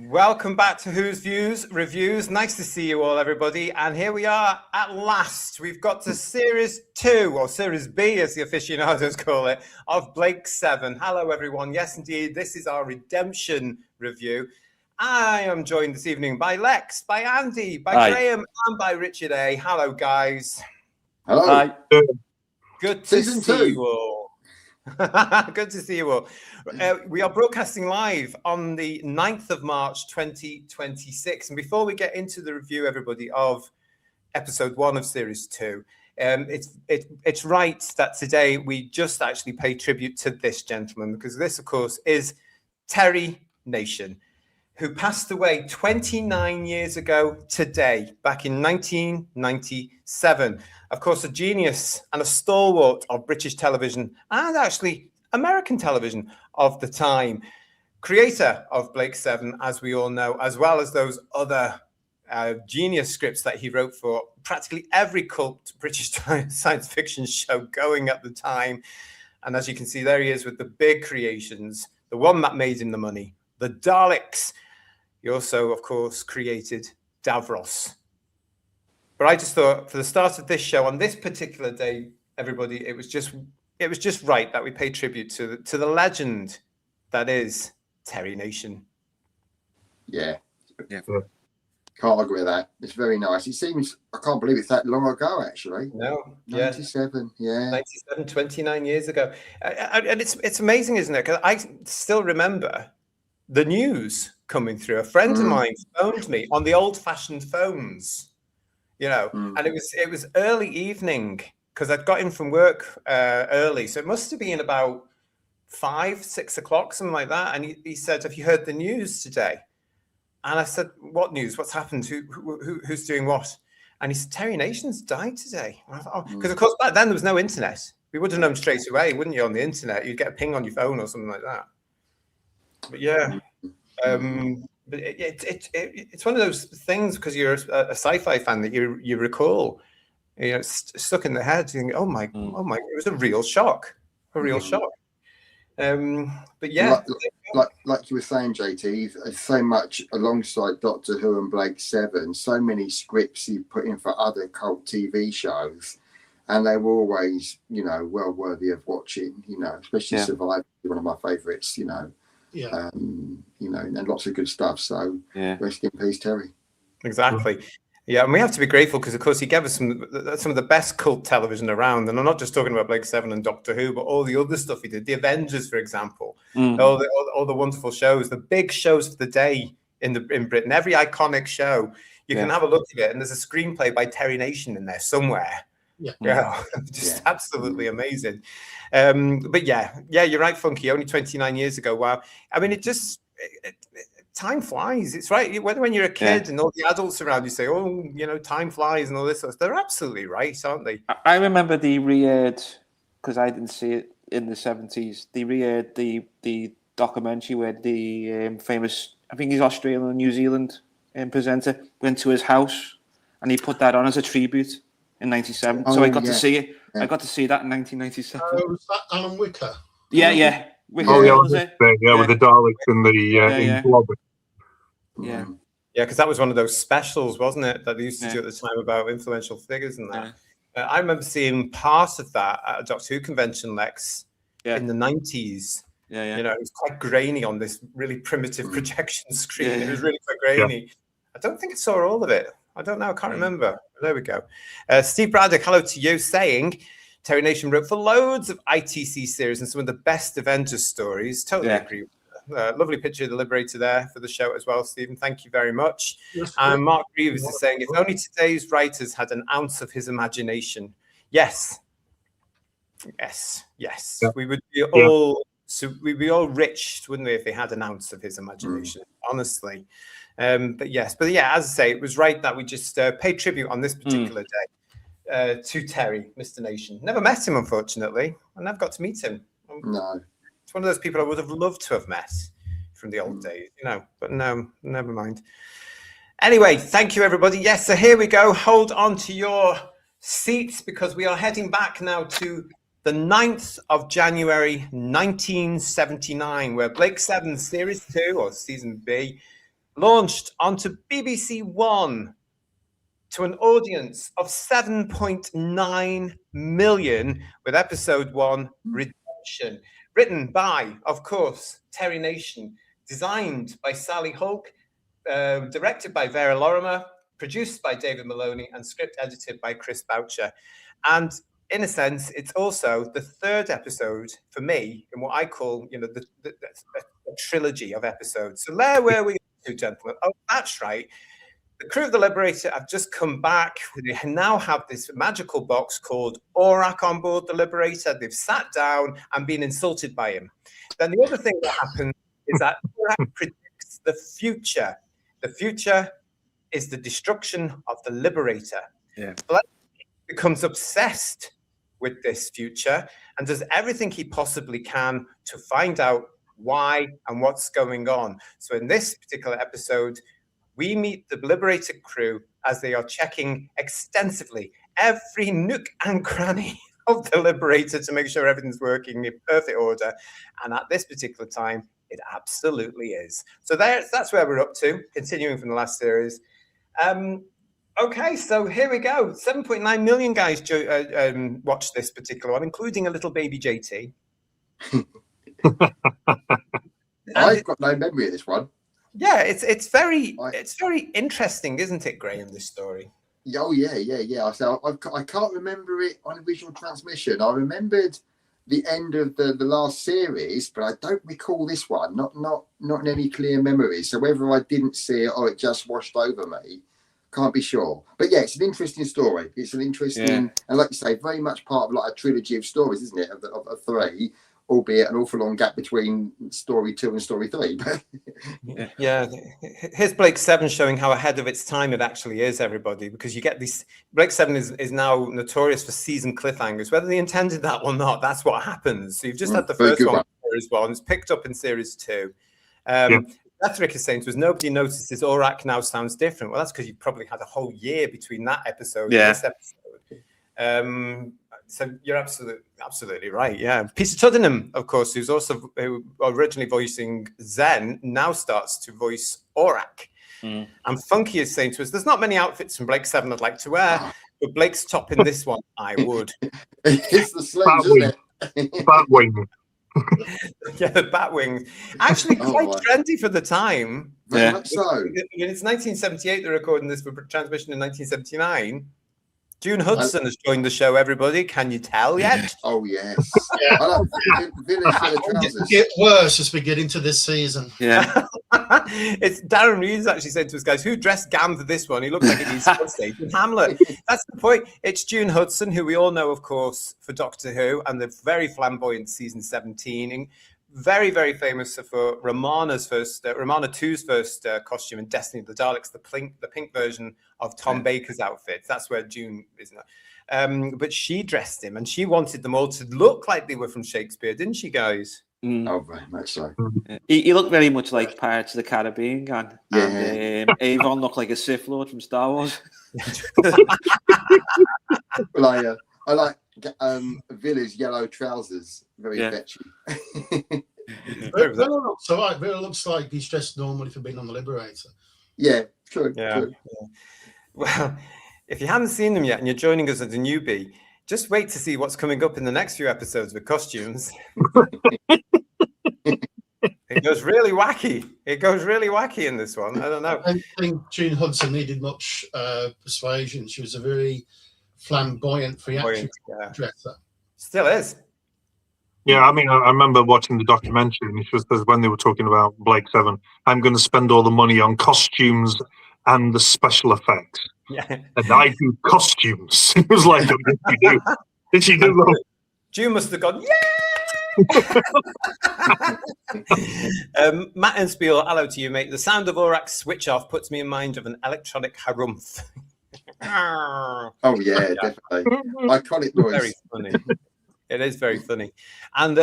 Welcome back to Who's Views Reviews. Nice to see you all, everybody. And here we are at last. We've got to Series 2, or Series B, as the aficionados call it, of Blake 7. Hello, everyone. Yes, indeed, this is our redemption review. I am joined this evening by Lex, by Andy, by Hi. Graham, and by Richard A. Hello, guys. Hello. Hi. Good to Season see 2. you all. Good to see you all. We are broadcasting live on the 9th of March 2026. And before we get into the review, everybody, of episode 1 of series 2, it's right that today we just actually pay tribute to this gentleman, because this, of course, is Terry Nation, who passed away 29 years ago today, back in 1997. Of course, a genius and a stalwart of British television and actually American television of the time. Creator of Blake 7, as we all know, as well as those other genius scripts that he wrote for practically every cult British science fiction show going at the time. And as you can see, there he is with the big creations, the one that made him the money, the Daleks. He also, of course, created Davros. But I just thought, for the start of this show, on this particular day, everybody, it was just right that we pay tribute to the legend that is Terry Nation. Yeah. Can't argue with that. It's very nice. It seems, I can't believe it's that long ago, actually. No, 97, yeah. 97, 29 years ago. And it's amazing, isn't it? Because I still remember the news coming through. A friend of mine phoned me on the old-fashioned phones, you know, and it was early evening because I'd got in from work early, so it must have been about 5, 6 o'clock, something like that. And he said, "Have you heard the news today?" And I said, "What news? What's happened? Who's doing what?" And he said, "Terry Nation's died today." And I thought, because of course back then there was no internet. We would have known straight away, wouldn't you? On the internet, you'd get a ping on your phone or something like that. But yeah. But it's one of those things, because you're a sci-fi fan, that you recall, you know, stuck in the head. You think, oh my, it was a real shock, shock. But yeah, like you were saying, JT, so much alongside Doctor Who and Blake 7, so many scripts he put in for other cult TV shows, and they were always, you know, well worthy of watching. You know, especially Survivor, one of my favourites. You know. Yeah. You know, and lots of good stuff. So rest in peace, Terry. Exactly. Yeah, and we have to be grateful because, of course, he gave us some of the best cult television around. And I'm not just talking about Blake 7 and Doctor Who, but all the other stuff he did. The Avengers, for example. All the wonderful shows, the big shows for the day in Britain. Every iconic show, you can have a look at it, and there's a screenplay by Terry Nation in there somewhere. Yeah, just absolutely amazing. But yeah, you're right, Funky. Only 29 years ago. Wow. I mean, time flies. It's right. Whether when you're a kid and all the adults around you say, "Oh, you know, time flies," and all this stuff, they're absolutely right, aren't they? I remember the re-aired, because I didn't see it in the 70s. They re-aired the documentary where the famous, I think he's Australian or New Zealand presenter, went to his house, and he put that on as a tribute in 97. So I got to see it. I got to see that in 1997. Was that Alan Wicker? Yeah. Wicker, with the Daleks and the blob. Yeah, because that was one of those specials, wasn't it, that they used to do at the time about influential figures and that. I remember seeing part of that at a Doctor Who convention, Lex, in the 90s. You know, it was quite grainy on this really primitive projection screen. It was really quite grainy. I don't think I saw all of it. I don't know. I can't remember. There we go. Steve Braddock, hello to you, saying Terry Nation wrote for loads of ITC series and some of the best Avengers stories. Totally agree. Lovely picture of the Liberator there for the show as well, Stephen. Thank you very much. And Mark Reeves is saying, if only today's writers had an ounce of his imagination. Yes. We would be all we'd be all rich, wouldn't we, if they had an ounce of his imagination, honestly. But yeah, as I say, it was right that we just pay tribute on this particular day to Terry, Mr. Nation. Never met him, unfortunately. I never got to meet him. No. It's one of those people I would have loved to have met from the old days, you know, but no, never mind. Anyway, thank you, everybody. Yes, so here we go. Hold on to your seats, because we are heading back now to the 9th of January, 1979, where Blake 7 Series 2, or Season B, launched onto BBC One to an audience of 7.9 million with episode 1, Redemption. Written by, of course, Terry Nation, designed by Sally Hulk, directed by Vera Lorimer, produced by David Maloney, and script edited by Chris Boucher. And in a sense, it's also the third episode for me in what I call, the trilogy of episodes. So there were we two gentlemen. Oh, that's right. The crew of the Liberator have just come back. They now have this magical box called Orac on board the Liberator. They've sat down and been insulted by him. Then the other thing that happens is that Orac predicts the future. The future is the destruction of the Liberator. Yeah. Blake becomes obsessed with this future and does everything he possibly can to find out why and what's going on. So in this particular episode, we meet the Liberator crew as they are checking extensively every nook and cranny of the Liberator to make sure everything's working in perfect order. And at this particular time, it absolutely is. So that's where we're up to, continuing from the last series. Okay, so here we go. 7.9 million guys watched this particular one, including a little baby JT. I've got no memory of this one. Yeah, it's very interesting, isn't it, Graham? This story. Oh yeah. So I can't remember it on visual transmission. I remembered the end of the last series, but I don't recall this one. Not in any clear memory. So whether I didn't see it or it just washed over me, can't be sure. But yeah, it's an interesting story. It's an interesting, and like you say, very much part of like a trilogy of stories, isn't it? Of three. Albeit an awful long gap between story 2 and story 3. Yeah, here's Blake 7 showing how ahead of its time it actually is, everybody, because you get these. Blake 7 is now notorious for season cliffhangers. Whether they intended that or not, that's what happens. So you've just had the first one as well, and it's picked up in series 2. Patrick is saying to us, nobody notices Orac now sounds different. Well, that's because you probably had a whole year between that episode and this episode. So you're absolutely right. Yeah, Peter Tuddenham, of course, who originally voicing Zen, now starts to voice Orac. And Funky is saying to us, "There's not many outfits from Blake 7 I'd like to wear, but Blake's top in this one, I would." It's the sleeves, isn't it? Batwing. Yeah, the Batwing. Actually, quite trendy for the time. Very much so. It's 1978. They're recording this for transmission in 1979. June Hudson has joined the show, everybody. Can you tell yet? Oh, yes. I It get worse as we get into this season. Yeah. It's Darren Reeves actually said to us, guys, who dressed Gam for this one? He looks like he's on stage in Hamlet. That's the point. It's June Hudson, who we all know, of course, for Doctor Who and the very flamboyant season 17. And very, very famous for Romana 2's first costume in Destiny of the Daleks, the pink version of Tom Baker's outfit. That's where June is now. But she dressed him, and she wanted them all to look like they were from Shakespeare, didn't she, guys? Oh, very much so. He looked very much like Pirates of the Caribbean gang. And Avon looked like a Sith Lord from Star Wars. Well, I like Villa's yellow trousers. Very fetchy. Villa looks all right. Villa looks like he's dressed normally for being on the Liberator. Yeah, true. Well, if you haven't seen them yet and you're joining us as a newbie, just wait to see what's coming up in the next few episodes with costumes. It goes really wacky. It goes really wacky in this one. I don't know. I don't think June Hudson needed much persuasion. She was a very flamboyant, theatrical dresser. Still is. Yeah, I mean, I remember watching the documentary, and it was when they were talking about Blake 7. I'm going to spend all the money on costumes and the special effects. Yeah, and I do costumes. It was like, did she do that? June must have gone, Matt and Spiel, hello to you, mate. The sound of Orac's switch off puts me in mind of an electronic harumph. Oh yeah, definitely. Iconic noise. Very funny. It is very funny. And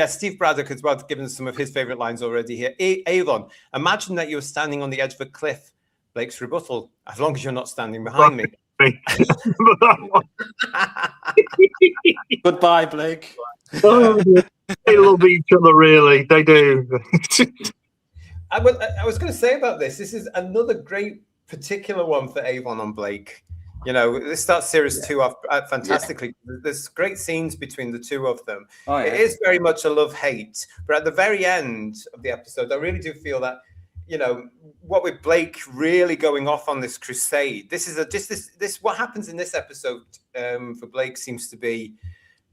Steve Braddock as well, given some of his favorite lines already here. Avon, imagine that you're standing on the edge of a cliff. Blake's rebuttal, as long as you're not standing behind me. Goodbye, Blake. They love each other, really. They do. I was going to say about this. This is another great particular one for Avon and Blake. You know, this starts series 2 off fantastically. Yeah. There's great scenes between the two of them. Oh, yeah. It is very much a love-hate, but at the very end of the episode, I really do feel that, you know, what with Blake really going off on this crusade. This is this what happens in this episode for Blake seems to be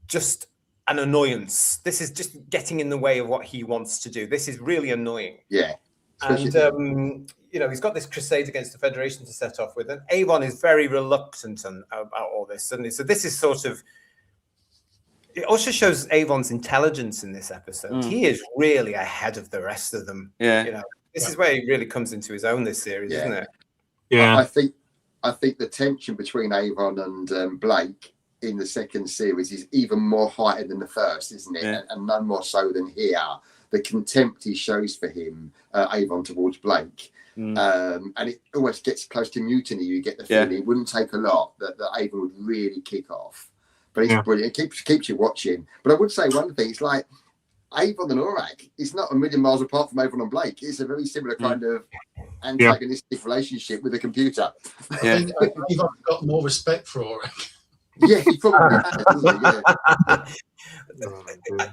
just an annoyance. This is just getting in the way of what he wants to do. This is really annoying. Yeah. And you know, he's got this crusade against the Federation to set off with, and Avon is very reluctant about all this, suddenly. So this is sort of, it also shows Avon's intelligence in this episode. He is really ahead of the rest of them. Yeah, you know, this is where he really comes into his own. This series, isn't it? Yeah, I think the tension between Avon and Blake in the second series is even more heightened than the first, isn't it? Yeah. And none more so than here. The contempt he shows for him, Avon, towards Blake. And it almost gets close to mutiny. You get the feeling it wouldn't take a lot that Avon would really kick off. But it's brilliant. It keeps you watching. But I would say one thing, it's like Avon and Orac, it's not a million miles apart from Avon and Blake. It's a very similar kind of antagonistic relationship with a computer. Yeah. I think Avon's got more respect for Orac. Yeah, he probably has,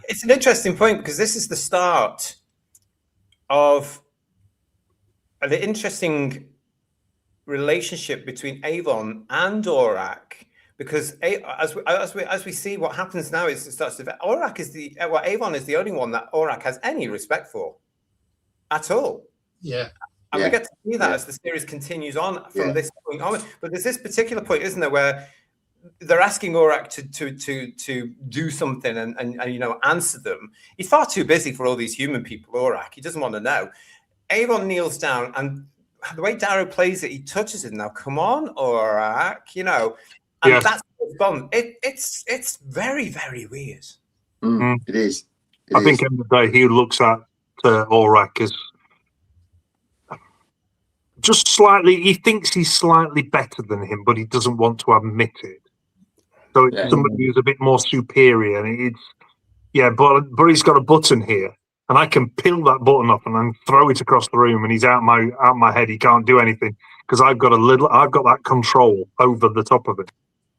It's an interesting point because this is the start of the interesting relationship between Avon and Orac, because as we see what happens now, it starts to Orac is Avon is the only one that Orac has any respect for at all. Yeah. And we get to see that as the series continues on from this point on. But there's this particular point, isn't there, where they're asking Orac to do something and you know, answer them. He's far too busy for all these human people, Orac. He doesn't want to know. Avon kneels down, and the way Darrow plays it, he touches it. Now, come on, Orac, you know, and that's gone. It's very, very weird. It is. I think in the day he looks at Orac as just slightly. He thinks he's slightly better than him, but he doesn't want to admit it. So it's somebody who's a bit more superior, and but he's got a button here. And I can peel that button off and then throw it across the room, and he's out my head. He can't do anything because I've got that control over the top of it.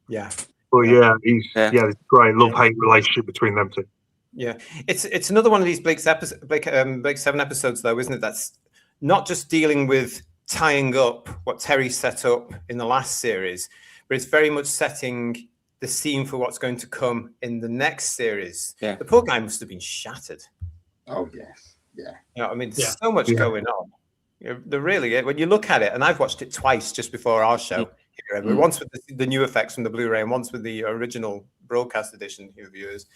Yeah. Well, it's great love-hate relationship between them two. Yeah, it's another one of these Blake 7 episodes, though, isn't it? That's not just dealing with tying up what Terry set up in the last series, but it's very much setting the scene for what's going to come in the next series. Yeah. The poor guy must have been shattered. Oh yes, yeah. You know, I mean, there's so much going on. There really, when you look at it, and I've watched it twice just before our show. Once with the new effects from the Blu-ray, and once with the original broadcast edition viewers.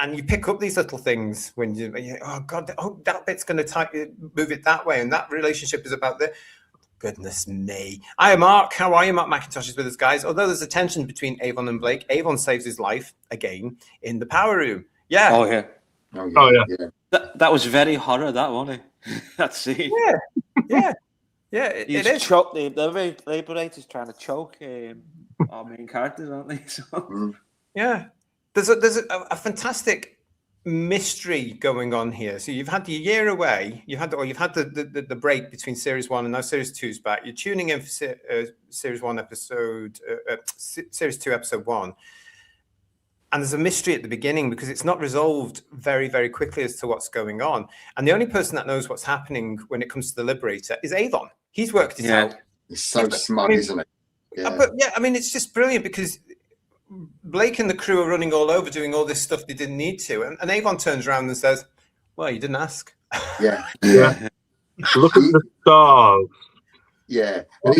And you pick up these little things when you oh god, that bit's going to move it that way, and that relationship is about the. Goodness me. I am Mark. How are you? Mark McIntosh is with us, guys. Although there's a tension between Avon and Blake, Avon saves his life again in the power room. Yeah. Oh yeah. Oh yeah. That was very horror, that wasn't it? That scene. Yeah. It is. The Liberator's trying to choke our main characters, aren't they? So. Yeah. There's a fantastic mystery going on here. So you've had the year away. You've had the break between series 1 and now series 2's back. You're tuning in for series 1 episode, series 2 episode 1. And there's a mystery at the beginning because it's not resolved very, very quickly as to what's going on. And the only person that knows what's happening when it comes to the Liberator is Avon. He's worked it out. He's so smart, isn't it? Yeah. But I mean, it's just brilliant because Blake and the crew are running all over doing all this stuff they didn't need to. And Avon turns around and says, well, you didn't ask. Yeah. Look at the stars. Yeah. Well,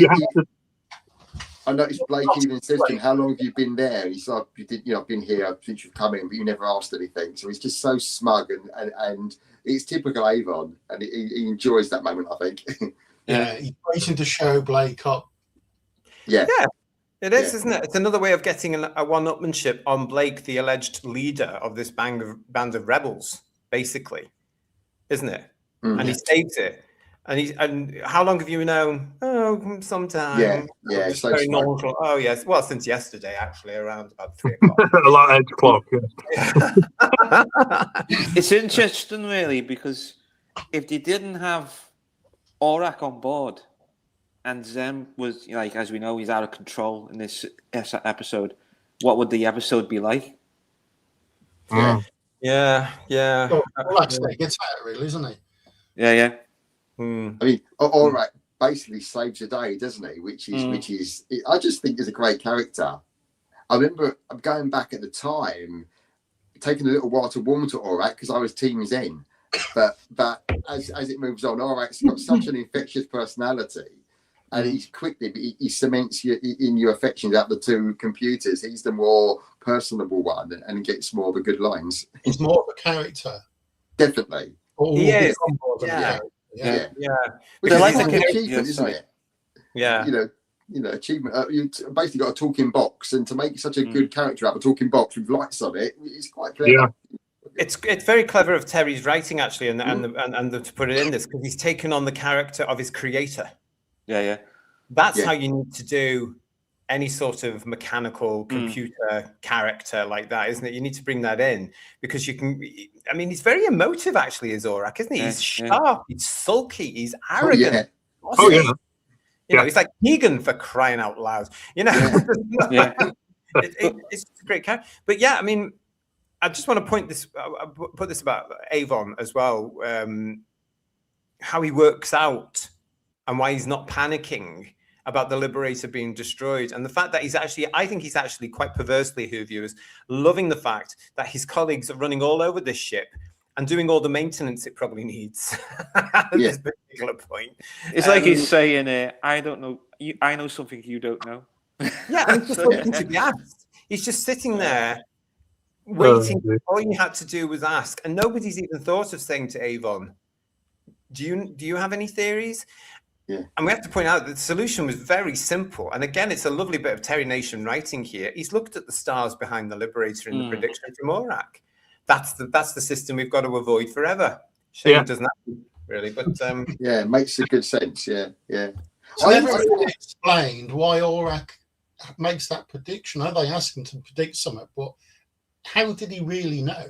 I noticed Blake even says to him, how long have you been there? And he's like, I've been here since you've come in, but you never asked anything. So he's just so smug and it's typical Avon, and he enjoys that moment, I think. He's waiting to show Blake up. Yeah, it is, isn't it? It's another way of getting a one-upmanship on Blake, the alleged leader of this band of rebels, basically, isn't it? And he states it. And how long have you known? Oh, sometime. Yeah. So very normal. Oh, yes. Well, since yesterday, actually, around about 3 o'clock. A lot 8 o'clock. It's interesting, really, because if they didn't have Orac on board, and Zem was, like, as we know, he's out of control in this episode, what would the episode be like? Yeah. Well, Orac's the guitar, really, isn't he? Yeah. I mean, Orac basically saves the day, doesn't he? Which is, I just think is a great character. I remember going back at the time, taking a little while to warm to Orac because I was Team Zen. But as it moves on, Orac's got such an infectious personality. And he's quickly, he cements you in your affections out the two computers. He's the more personable one and gets more of the good lines. He's more of a character. Definitely. He is. Yeah. Which is like an achievement, isn't it? Yeah. You know, achievement. You basically got a talking box, and to make such a good character out of a talking box with lights on it, it's quite clever. Yeah. It's very clever of Terry's writing, actually, and to put it in this, because he's taken on the character of his creator. Yeah. That's how you need to do any sort of mechanical computer character like that, isn't it? You need to bring that in because you can. I mean, he's very emotive, actually, is Orac, isn't he? He's sharp, he's sulky, he's arrogant. You know, he's like Negan, for crying out loud. You know, it's a great character. But yeah, I mean, I just want to put this about Avon as well. How he works out and why he's not panicking about the Liberator being destroyed, and the fact that I think he's actually quite perversely, who viewers, loving the fact that his colleagues are running all over this ship and doing all the maintenance it probably needs at this particular point. It's like he's saying, I don't know, I know something you don't know. Yeah, and just waiting to be asked. He's just sitting there waiting. All you had to do was ask, and nobody's even thought of saying to Avon, do you have any theories? Yeah. And we have to point out that the solution was very simple. And again, it's a lovely bit of Terry Nation writing here. He's looked at the stars behind the Liberator in the prediction from Orac. That's the system we've got to avoid forever. Shame it doesn't happen, really. But it makes a good sense. Yeah. So I never really explained why Orac makes that prediction. I know they asked him to predict something, but how did he really know?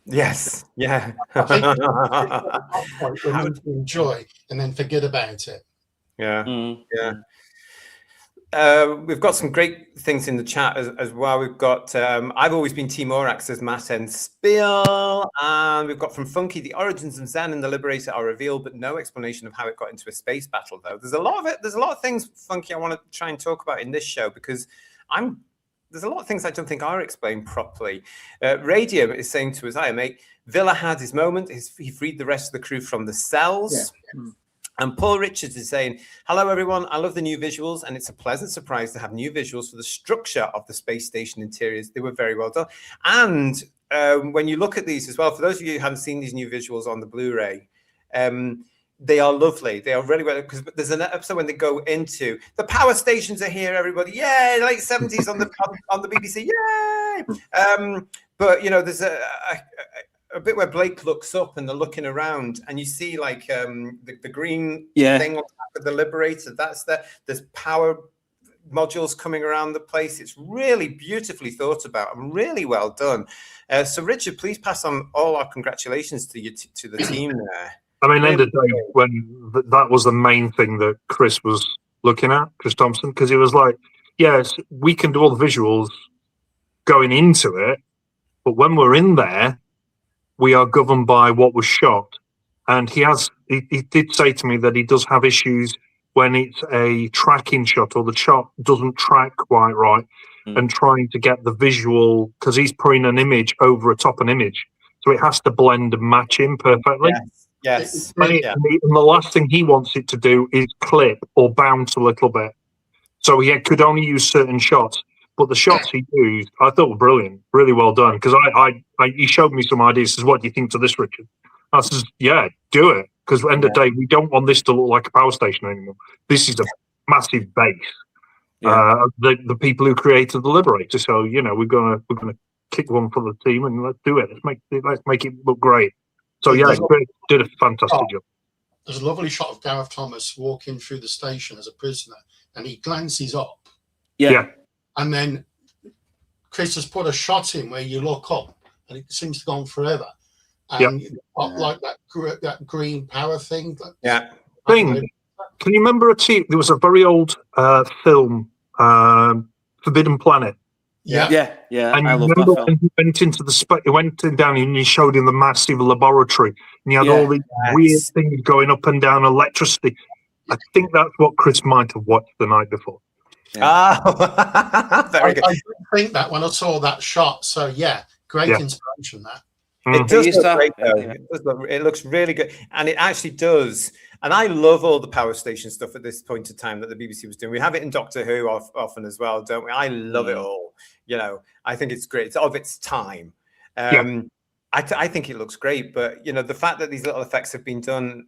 Yes, yeah. I think we're meant to enjoy and then forget about it. Yeah. We've got some great things in the chat as well. We've got I've always been Team Orac, says Matt and Spill, and we've got from Funky, the origins of Zen and the Liberator are revealed, but no explanation of how it got into a space battle, though. There's a lot of things, Funky, I want to try and talk about in this show, because there's a lot of things I don't think are explained properly. Radio is saying to us, "Hi, mate. Villa had his moment. He freed the rest of the crew from the cells." Yeah. And Paul Richards is saying, "Hello, everyone. I love the new visuals, and it's a pleasant surprise to have new visuals for the structure of the space station interiors. They were very well done." And when you look at these as well, for those of you who haven't seen these new visuals on the Blu-ray, they are lovely. They are really well, because there's an episode when they go into the power stations are here, everybody. Yay! Late 70s on the BBC. Yay! But you know, there's a bit where Blake looks up and they're looking around, and you see like the green thing on top of the Liberator. There's power modules coming around the place. It's really beautifully thought about and really well done. So Richard, please pass on all our congratulations to you to the team there. I mean, end of the day, when that was the main thing that Chris was looking at, Chris Thompson, because he was like, yes, we can do all the visuals going into it, but when we're in there, we are governed by what was shot. And he did say to me that he does have issues when it's a tracking shot or the shot doesn't track quite right, and trying to get the visual, because he's putting an image over atop an image. So it has to blend and match in perfectly. Yes. And the last thing he wants it to do is clip or bounce a little bit. So he could only use certain shots. But the shots he used, I thought were brilliant, really well done. Because he showed me some ideas. Says, "What do you think to this, Richard?" I says, "Yeah, do it." Because at the end of the day, we don't want this to look like a power station anymore. This is a massive base. The people who created the Liberator. So you know, we're gonna kick one for the team and let's do it. Let's make it look great. So yeah, did a fantastic job. There's a lovely shot of Gareth Thomas walking through the station as a prisoner, and he glances up. Yeah. And then Chris has put a shot in where you look up, and it seems to go on forever. and like that green power thing. Can you remember there was a very old film, Forbidden Planet? Yeah. And I you love remember that when film. he went into he went down and he showed him the massive laboratory, and he had all these weird things going up and down, electricity. I think that's what Chris might have watched the night before. Very good. I did think that when I saw that shot. So great inspiration that. It does look great, though. It looks really good, and it actually does. And I love all the power station stuff at this point in time that the BBC was doing. We have it in Doctor Who often as well, don't we? I love it all. You know, I think it's great. It's of its time. I think it looks great, but you know, the fact that these little effects have been done,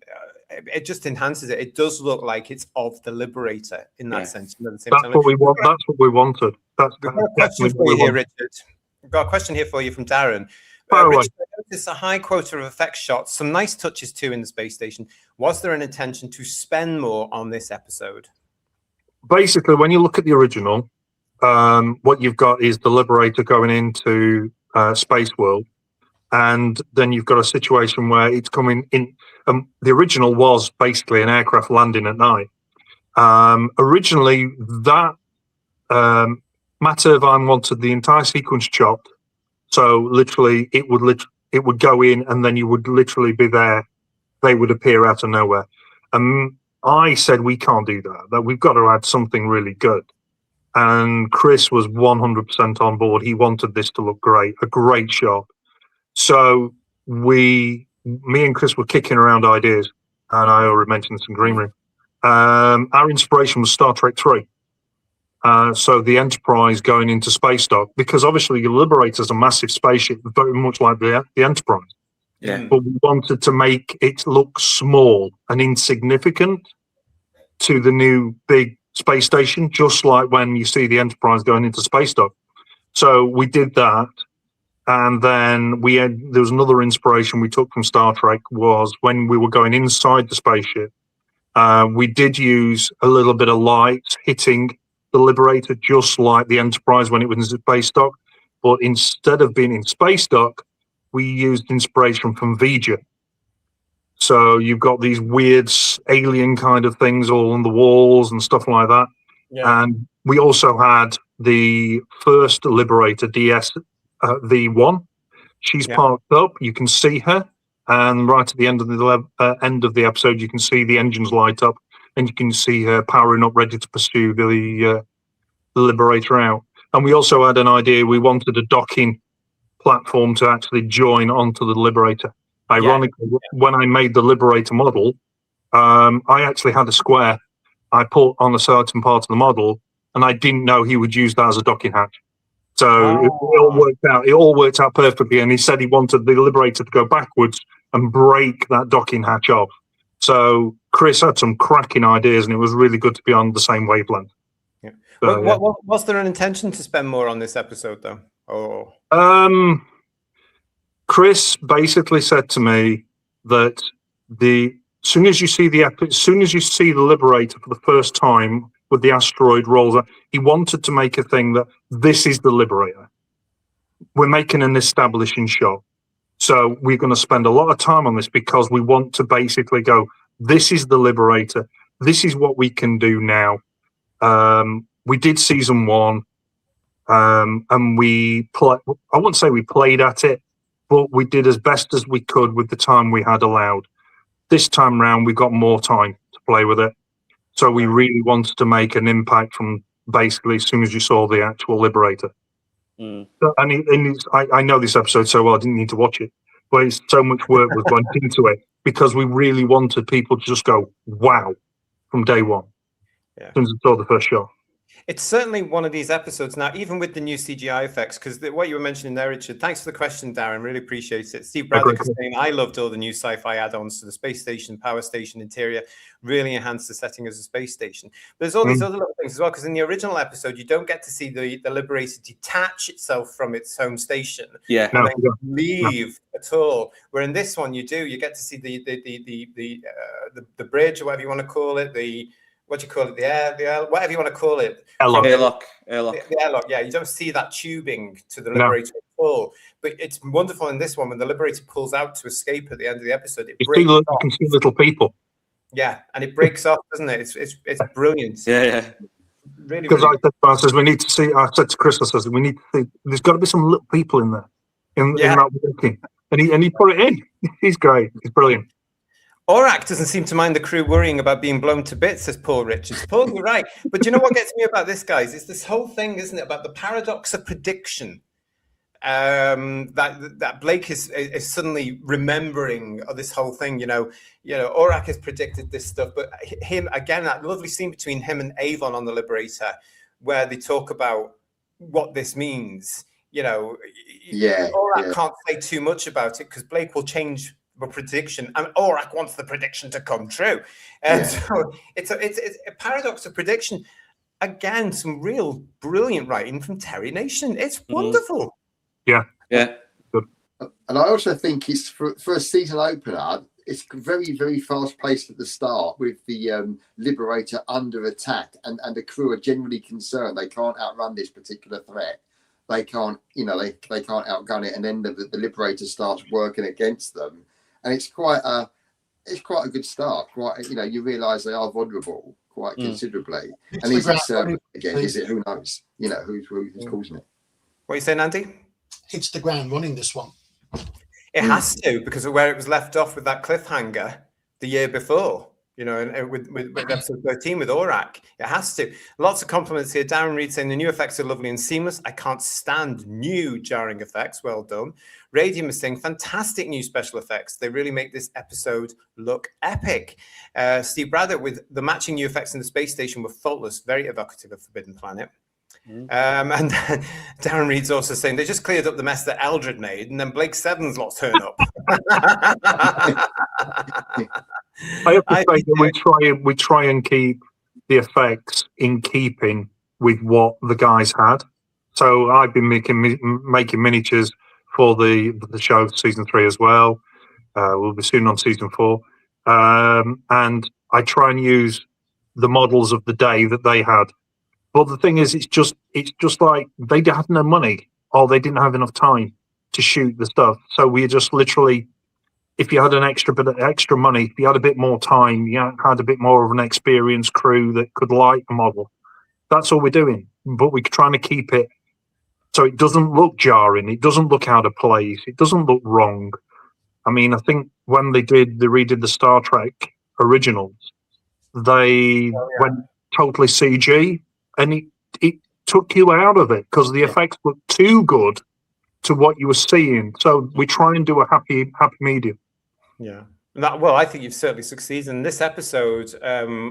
it just enhances it. It does look like it's of the Liberator in that sense. That's what we want. That's what we wanted. We've got a question for you here, Richard. We've got a question here for you from Darren. Richard, it's a high quota of effects shots, some nice touches too in the space station. Was there an intention to spend more on this episode? Basically, when you look at the original, what you've got is the Liberator going into Space World, and then you've got a situation where it's coming in. The original was basically an aircraft landing at night. Originally, that Matt Irvine wanted the entire sequence chopped. So literally, it would go in, and then you would literally be there. They would appear out of nowhere. I said we can't do that. That we've got to add something really good. And Chris was 100% on board. He wanted this to look great, a great shot. So me and Chris were kicking around ideas, and I already mentioned this in Green Room. Our inspiration was Star Trek 3. So the Enterprise going into space dock, because obviously the Liberator's a massive spaceship, very much like the Enterprise. Yeah. But we wanted to make it look small and insignificant to the new big space station, just like when you see the Enterprise going into space dock. So we did that. And then there was another inspiration we took from Star Trek was when we were going inside the spaceship, we did use a little bit of light hitting the Liberator, just like the Enterprise when it was in space dock. But instead of being in space dock, we used inspiration from Vija. So you've got these weird alien kind of things all on the walls and stuff like that. Yeah. And we also had the first Liberator DS V1. She's parked up. You can see her, and right at the end of the episode, you can see the engines light up, and you can see her powering up, ready to pursue the Liberator out. And we also had an idea. We wanted a docking platform to actually join onto the Liberator. Ironically, when I made the Liberator model, I actually had a square I put on a certain part of the model, and I didn't know he would use that as a docking hatch. So it all worked out. It all worked out perfectly. And he said he wanted the Liberator to go backwards and break that docking hatch off. So Chris had some cracking ideas, and it was really good to be on the same wavelength. Yeah. So, was there an intention to spend more on this episode, though? Chris basically said to me that as soon as you see the Liberator for the first time with the asteroid rolls out, he wanted to make a thing that this is the Liberator. We're making an establishing shot. So we're going to spend a lot of time on this because we want to basically go, this is the Liberator. This is what we can do now. We did season 1, and I wouldn't say we played at it, but we did as best as we could with the time we had allowed. This time round, we got more time to play with it. So we really wanted to make an impact from basically as soon as you saw the actual Liberator. And I know this episode so well, I didn't need to watch it, but it's so much work was went into it because we really wanted people to just go, wow, from day one. As soon as I saw the first shot. It's certainly one of these episodes now, even with the new CGI effects, because what you were mentioning there, Richard, thanks for the question, Darren, really appreciate it. Steve Braddock is saying, I loved all the new sci-fi add-ons to the space station, power station interior, really enhanced the setting as a space station. But there's all these other little things as well, because in the original episode, you don't get to see the Liberator detach itself from its home station and then leave at all. Where in this one, you do, you get to see the bridge, or whatever you want to call it, what do you call it? The air, whatever you want to call it. Airlock. The airlock, yeah. You don't see that tubing to the Liberator at all. But it's wonderful in this one when the Liberator pulls out to escape at the end of the episode. It breaks off. You can see little people. Yeah, and it breaks off, doesn't it? It's brilliant. Yeah. Really. Because I said we need to see. I said to Chris, I said we need to see. There's got to be some little people in there in that working, and he put it in. He's great. He's brilliant. Orac doesn't seem to mind the crew worrying about being blown to bits, says Paul Richards. Paul, you're right. But you know what gets me about this, guys? It's this whole thing, isn't it, about the paradox of prediction. That Blake is suddenly remembering this whole thing. You know, Orac has predicted this stuff, but him again, that lovely scene between him and Avon on the Liberator, where they talk about what this means. You know, Orac can't say too much about it because Blake will change a prediction, and Orac wants the prediction to come true, and so it's a paradox of prediction. Again, some real brilliant writing from Terry Nation. It's wonderful. Yeah. Good. And I also think it's for a season opener. It's very, very fast paced at the start with the Liberator under attack, and the crew are genuinely concerned they can't outrun this particular threat. They can't, they can't outgun it, and then the Liberator starts working against them. And it's quite a good start. You realise they are vulnerable quite considerably. And is it again? Is it, who knows? Who's causing it? What are you saying, Andy? Hits the ground running, this one. It has to, because of where it was left off with that cliffhanger the year before. And with episode 13 with Orac, it has to. Lots of compliments here. Darren Reed saying the new effects are lovely and seamless. I can't stand new jarring effects. Well done. Radium is saying fantastic new special effects. They really make this episode look epic. Steve Braddock with the matching new effects in the space station were faultless, very evocative of Forbidden Planet. And Darren Reed's also saying they just cleared up the mess that Eldred made, and then Blake Seven's lot turn up. I have to say that we try and keep the effects in keeping with what the guys had. So I've been making miniatures for the show season 3 as well. We'll be soon on season 4, and I try and use the models of the day that they had. But the thing is, it's just like they had no money or they didn't have enough time to shoot the stuff. So we just literally, if you had an extra money, if you had a bit more time, you had a bit more of an experienced crew that could light a model. That's all we're doing. But we're trying to keep it so it doesn't look jarring. It doesn't look out of place. It doesn't look wrong. I mean, I think when they redid the Star Trek originals, they went totally CG. And it took you out of it because the effects were too good to what you were seeing. So we try and do a happy medium. Yeah. Well, I think you've certainly succeeded in this episode.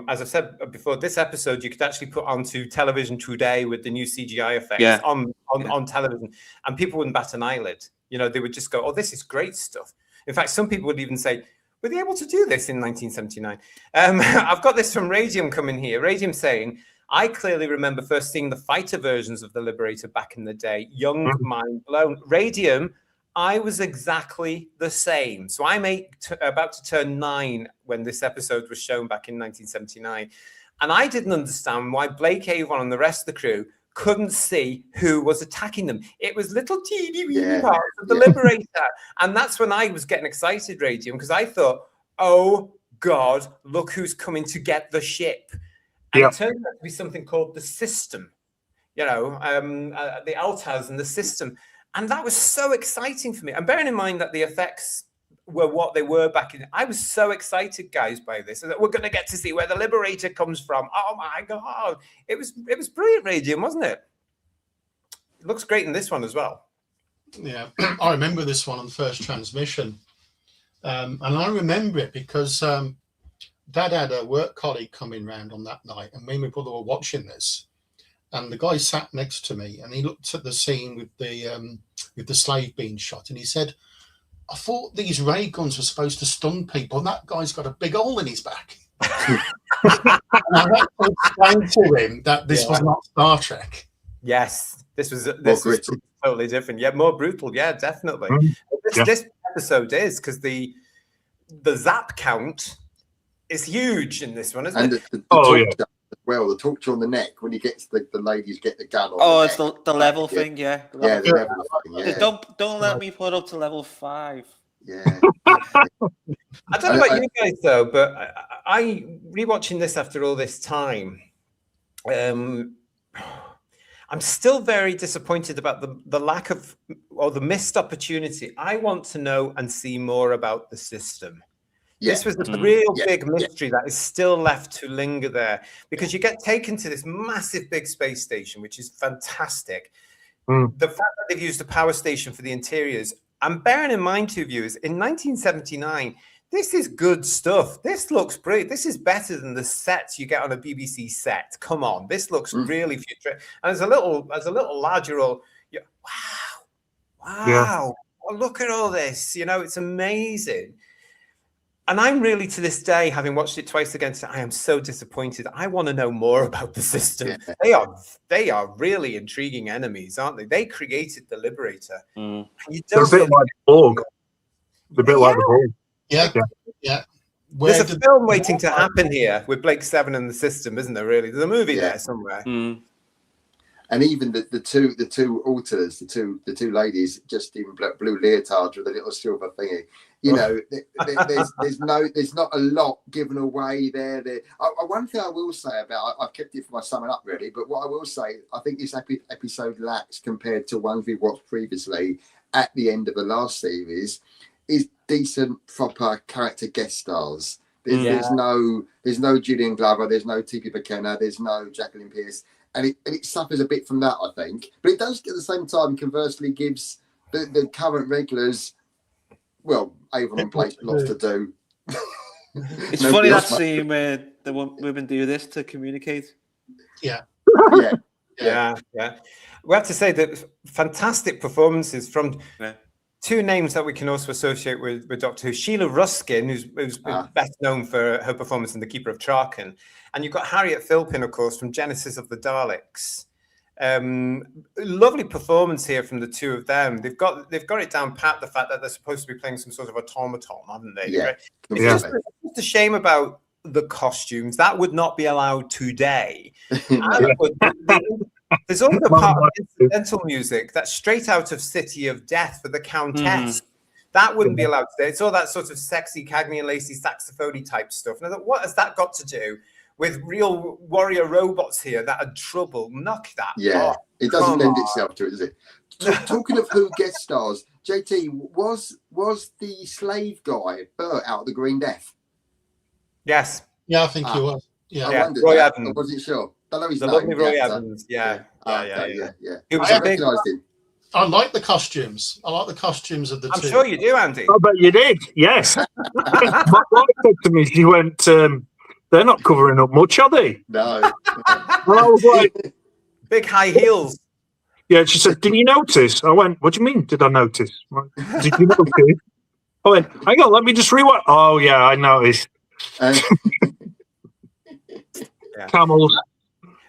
As I said before, this episode you could actually put onto television today with the new CGI effects on television, and people wouldn't bat an eyelid. They would just go, "Oh, this is great stuff." In fact, some people would even say, "Were they able to do this in 1979?" I've got this from Radium coming here. Radium saying, I clearly remember first seeing the fighter versions of the Liberator back in the day. Young, mind blown. Radium, I was exactly the same. So I'm about to turn 9 when this episode was shown back in 1979. And I didn't understand why Blake Avon and the rest of the crew couldn't see who was attacking them. It was little teeny weeny parts of the Liberator. And that's when I was getting excited, Radium, because I thought, oh, God, look who's coming to get the ship. And it turned out to be something called the system, the Altaz and the system. And that was so exciting for me. And bearing in mind that the effects were what they were back in, I was so excited, guys, by this. That we're going to get to see where the Liberator comes from. Oh, my God. It was brilliant, Radium, wasn't it? It looks great in this one as well. Yeah, I remember this one on the first transmission. And I remember it because... Dad had a work colleague coming round on that night, and me and my brother were watching this. And the guy sat next to me, and he looked at the scene with the slave being shot, and he said, "I thought these ray guns were supposed to stun people, and that guy's got a big hole in his back." And I had to explain to him that this was not Star Trek. Yes, this was totally different. Yeah, more brutal. Yeah, definitely. This episode is because the zap count is huge in this one, isn't And it? the Oh, torture as well, the torture on the neck when he gets the ladies get the gun on. Oh, the it's neck. the level thing, yeah. The Yeah, level the level thing. thing. Yeah, Don't let me put up to level 5. yeah. I don't know about you guys though, but I rewatching this after all this time. I'm still very disappointed about the lack of, or the missed opportunity. I want to know and see more about the system. Yeah. This was a real Yeah. big mystery that is still left to linger there, because you get taken to this massive big space station, which is fantastic. The fact that they've used a power station for the interiors, and bearing in mind, two viewers, in 1979, this is good stuff. This looks brilliant. This is better than the sets you get on a BBC set. Come on, this looks really futuristic. And as a little lad, you're all, wow, oh, look at all this. You know, it's amazing. And I'm really, to this day, having watched it twice again, I am so disappointed. I want to know more about the system. Yeah. They are really intriguing enemies, aren't they? They created the Liberator. They're a bit like Borg. They're a bit like the Borg. Yeah. There's a film waiting to happen here with Blake Seven and the system, isn't there? Really, there's a movie there somewhere. And even the two alters, the two ladies just in blue leotards with a little silver thingy. You know, there's not a lot given away there. One thing I will say about, I've kept it for my summing up really, but what I will say, I think this episode lacks compared to ones we watched previously at the end of the last series, is decent proper character guest stars. There's no Julian Glover, there's no T.P. McKenna, there's no Jacqueline Pierce. And it suffers a bit from that, I think. But it does, at the same time, conversely gives the current regulars, well, Avon and Blake, lots to do. It's funny that scene where the women do this to communicate. Yeah. We have to say that fantastic performances from two names that we can also associate with Doctor Who. Sheila Ruskin, who's best known for her performance in The Keeper of Traken. And you've got Harriet Philpin, of course, from Genesis of the Daleks. Lovely performance here from the two of them. They've got it down pat, the fact that they're supposed to be playing some sort of automaton, haven't they? Yeah. It's just a shame about the costumes. That would not be allowed today. There's also part of incidental music that's straight out of City of Death for the Countess. That wouldn't be allowed today. It's all that sort of sexy Cagney and Lacey saxophone type stuff. And I thought, what has that got to do with real warrior robots here that are trouble? Knock that off. It doesn't lend itself to it, does it? Talking of who guest stars, JT, was the slave guy Bert out of the Green Death? Yes. Yeah, I think he was. Yeah. I wondered Roy that. Evans. I wasn't sure. I know his The name. lovely Roy Evans. Yeah. He was recognised him. I like the costumes. I like the costumes of the I'm two. sure you do, Andy. I bet you did. Yes. My wife said to me, she went, "They're not covering up much, are they?" No. Well, I was like, big high heels. Yeah, she said, "Did you notice?" I went, "What do you mean? Did I notice?" Did you notice? I went, "Hang on, let me just rewind." Oh yeah, I noticed. Camels.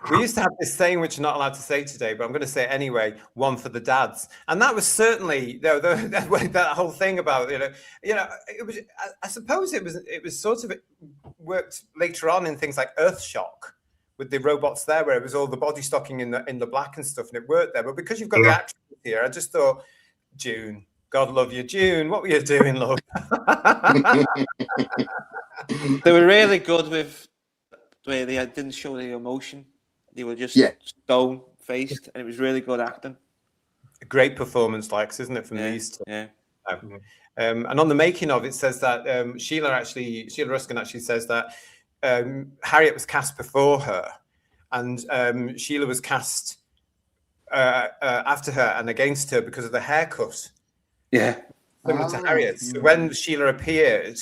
We used to have this saying, which you're not allowed to say today, but I'm going to say it anyway: one for the dads. And that was certainly that whole thing about it was. I suppose it was sort of worked later on in things like Earthshock with the robots there, where it was all the body stocking in the black and stuff, and it worked there. But because you've got the actors here, I just thought, June, God love you, June. What were you doing, love? They were really good with where they didn't show the emotion. They were just stone faced, and it was really good acting. A great performance, isn't it, from these two? Yeah. And on the making of it says that Sheila Ruskin actually says that Harriet was cast before her, and Sheila was cast after her and against her because of the haircut. Yeah. Similar to Harriet. So when Sheila appeared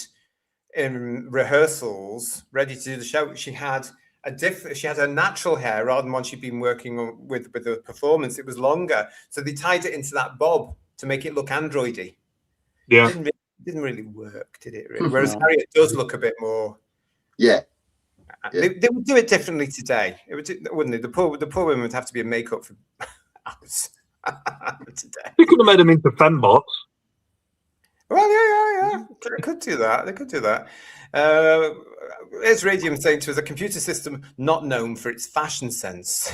in rehearsals, ready to do the show, she had her natural hair rather than one she'd been working on with the performance. It was longer, so they tied it into that bob to make it look androidy. Yeah, it didn't really work, did it? Really? Whereas Harriet does look a bit more. Yeah. They would do it differently today. Wouldn't they? The poor women would have to be in makeup for hours today. You could have made them into fembots. Well, yeah. They could do that. They could do that. Here's Radium saying to us, a computer system not known for its fashion sense.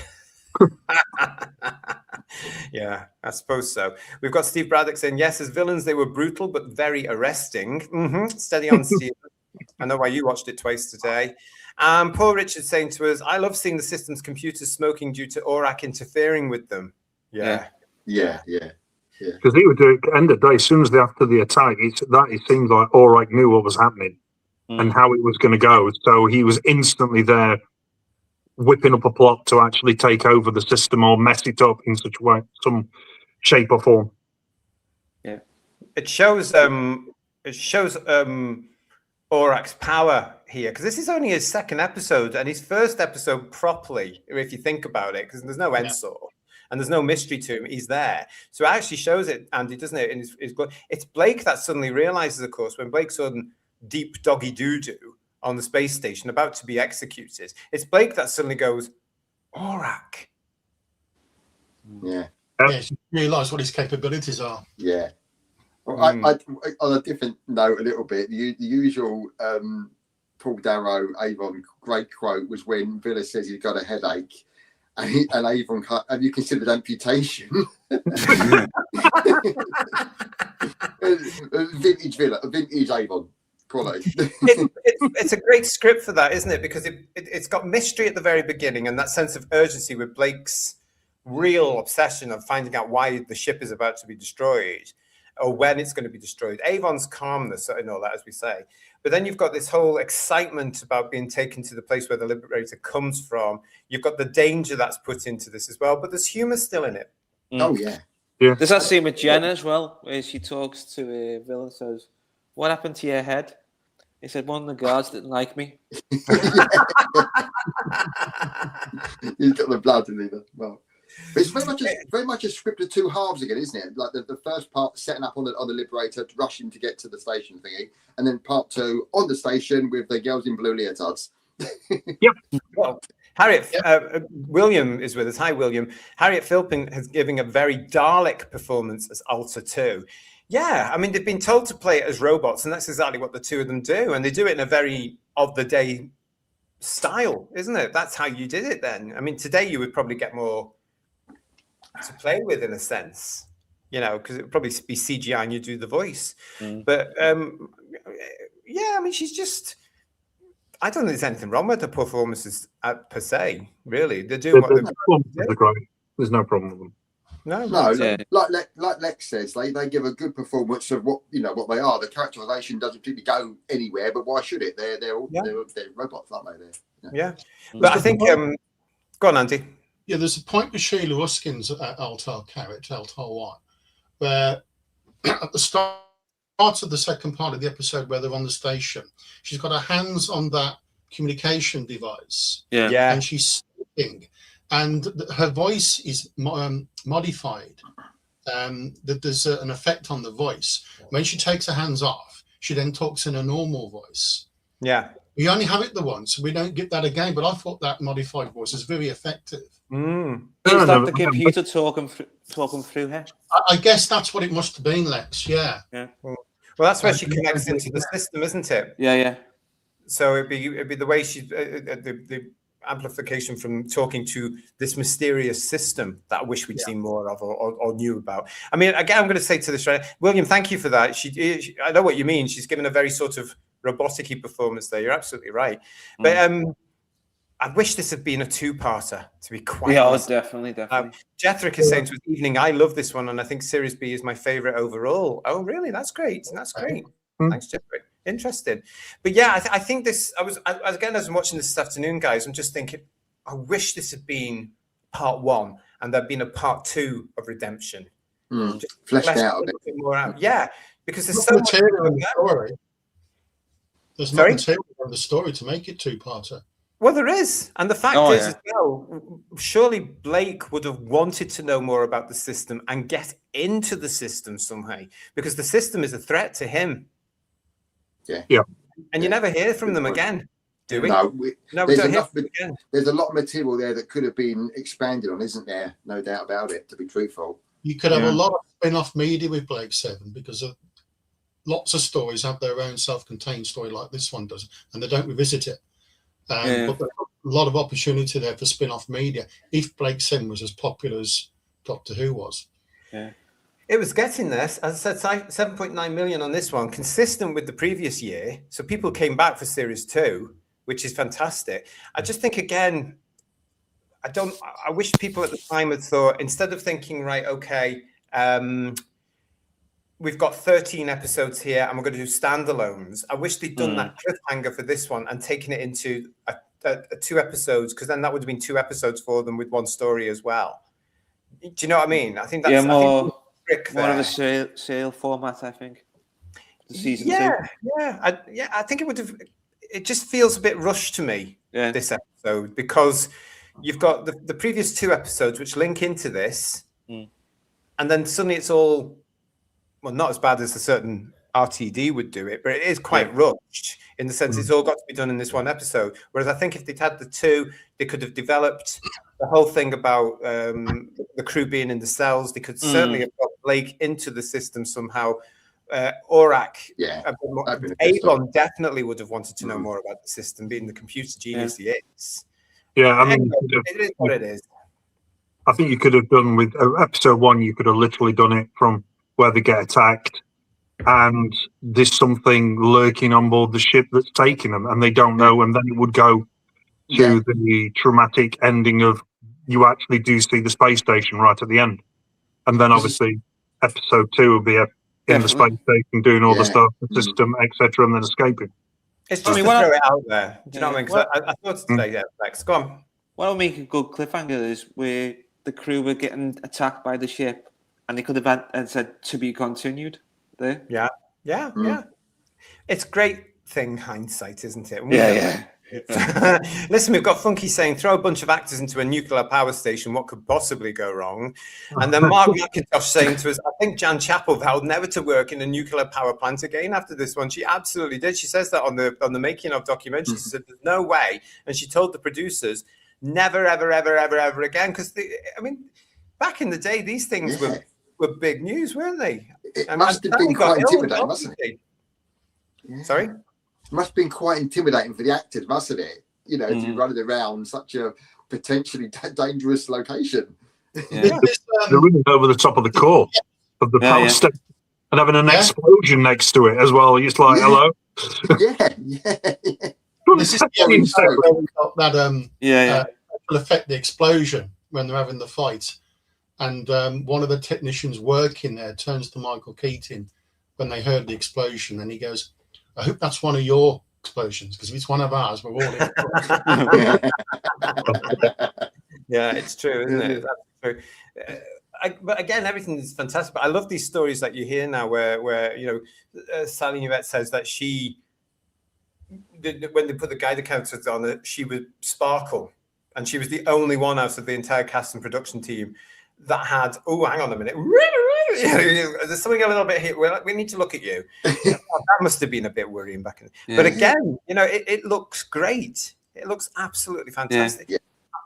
Yeah, I suppose so. We've got Steve Braddock saying, yes, as villains, they were brutal, but very arresting. Steady on, Steve. I know why you watched it twice today. Paul Richards saying to us, I love seeing the system's computers smoking due to Orac interfering with them. Yeah. Because he would do it at the end of the day, as soon as after the attack, it seemed like Orac knew what was happening and how it was going to go. So he was instantly there whipping up a plot to actually take over the system or mess it up in such a way, some shape or form. Yeah. It shows Orac's power here, because this is only his second episode and his first episode properly, if you think about it, because there's no Ensor and there's no mystery to him. He's there. So it actually shows it, Andy, doesn't it? In it's Blake that suddenly realizes, of course, when Blake's on deep doggy doo-doo on the space station about to be executed, it's Blake that suddenly goes, Orac. Yeah. You realise what his capabilities are. Yeah. Well, I, on a different note, a little bit, the usual Paul Darrow Avon great quote was when Villa says he's got a headache, and Avon, have you considered amputation? Vintage Villa, vintage Avon quality. It's a great script for that, isn't it? Because it's got mystery at the very beginning and that sense of urgency with Blake's real obsession of finding out why the ship is about to be destroyed or when it's going to be destroyed. Avon's calmness and all that, as we say. But then you've got this whole excitement about being taken to the place where the Liberator comes from. You've got the danger that's put into this as well, but there's humour still in it. Oh, yeah. There's that scene with Jenna as well, where she talks to Villa and says, what happened to your head? He said, one of the guards didn't like me. He's got the blood in there. Well, it's very much a script of two halves again, isn't it? Like the first part setting up on the Liberator, rushing to get to the station thingy, and then part two on the station with the girls in blue leotards. Yep. Well, Harriet William is with us. Hi, William. Harriet Philpin has given a very Dalek performance as Alta 2. Yeah, I mean, they've been told to play it as robots, and that's exactly what the two of them do. And they do it in a very of-the-day style, isn't it? That's how you did it then. I mean, today you would probably get more to play with in a sense, you know, because it would probably be CGI and you do the voice. But, yeah, I mean, she's just... I don't think there's anything wrong with the performances per se, really. They're doing what they're great. There's no problem with them. No, like Lex says, they give a good performance of what they are. The characterization doesn't particularly go anywhere, but why should it? They're robots, aren't they? Yeah. But I think go on, Andy. Yeah, there's a point with Sheila Ruskin's Altar character, Altar 1, where at the start of the second part of the episode where they're on the station, she's got her hands on that communication device. Yeah. And she's speaking. And her voice is modified. That there's an effect on the voice. When she takes her hands off, she then talks in a normal voice. Yeah. We only have it the once, so we don't get that again. But I thought that modified voice is very effective. Is that the computer talking through her? I guess that's what it must have been, Lex. Yeah. Well, that's where she connects into the system, isn't it? Yeah. So it'd be the way she the amplification from talking to this mysterious system that I wish we'd seen more of or knew about. I mean, again, I'm going to say to this, right, William, thank you for that. She I know what you mean. She's given a very sort of robotic-y performance there. You're absolutely right. But I wish this had been a two-parter, to be quite honest. Definitely. Jethrick is saying to us, evening, I love this one, and I think Series B is my favorite overall. Oh, really? That's great. Thanks, Jethrick. Interesting. But yeah, I think this, I was watching this afternoon, guys, I'm just thinking, I wish this had been part one and there'd been a part two of Redemption. Just fleshed out a bit more out. Yeah, because there's so much material in the story. There's no material in the story to make it two-parter. Well, there is. And the fact is, as well, surely Blake would have wanted to know more about the system and get into the system somehow, because the system is a threat to him. Yeah. And you never hear from them again, do we? No, we don't hear from them again. There's a lot of material there that could have been expanded on, isn't there? No doubt about it, to be truthful. You could have a lot of spin-off media with Blake 7 because of lots of stories have their own self-contained story like this one does, and they don't revisit it. But there's a lot of opportunity there for spin-off media if Blake 7 was as popular as Doctor Who was. Yeah. It was getting this, as I said, 7.9 million on this one, consistent with the previous year. So people came back for series 2, which is fantastic. I just think, again, I wish people at the time had thought, instead of thinking, right, okay, we've got 13 episodes here and we're going to do standalones. I wish they'd done that cliffhanger for this one and taken it into a 2 episodes, because then that would have been 2 episodes for them with one story as well. Do you know what I mean? I think that's more of a sale format, I think. The season 2. I think it would have. It just feels a bit rushed to me, this episode, because you've got the previous 2 episodes which link into this, and then suddenly it's all, well, not as bad as a certain RTD would do it, but it is quite rushed in the sense it's all got to be done in this one episode. Whereas I think if they'd had the 2, they could have developed the whole thing about the crew being in the cells. They could certainly have got Blake into the system somehow. Orac, Avon definitely would have wanted to know more about the system, being the computer genius he is. Yeah, I mean, it is what it is. I think you could have done with episode 1. You could have literally done it from where they get attacked, and there's something lurking on board the ship that's taking them, and they don't know, and then it would go to the traumatic ending of you actually do see the space station right at the end, and then obviously episode 2 would be in the space station doing all the stuff, the system, etc., and then escaping. It's just to throw it out there. Do you know what I mean? 'Cause I thought today, Lex, go on. What will make a good cliffhanger is where the crew were getting attacked by the ship, and they could have said to be continued there. Yeah. It's great thing, hindsight, isn't it? Yeah. Listen, we've got Funky saying, throw a bunch of actors into a nuclear power station. What could possibly go wrong? And then Mark McIntosh saying to us, I think Jan Chappell vowed never to work in a nuclear power plant again after this one. She absolutely did. She says that on the making of documentary. She said, there's no way. And she told the producers, never, ever, ever, ever, ever again. Because, I mean, back in the day, these things were big news, weren't they? It must have been quite intimidating, mustn't it? Sorry? Must have been quite intimidating for the actors, mustn't it? You know, to be running around such a potentially dangerous location. They're running over the top of the core of the power station and having an explosion next to it as well. It's like, hello? This is that will affect the explosion when they're having the fight. And one of the technicians working there turns to Michael Keating when they heard the explosion, and he goes, I hope that's one of your explosions, because if it's one of ours, we're all in. Yeah, it's true, isn't it? That's true. But again, everything is fantastic. But I love these stories that you hear now where you know, Sally Nivette says that when they put the Geiger counters on it, she would sparkle. And she was the only one out of the entire cast and production team that had, oh, hang on a minute. There's something a little bit here. We need to look at you. That must have been a bit worrying back in. But again, you know, it looks great. It looks absolutely fantastic.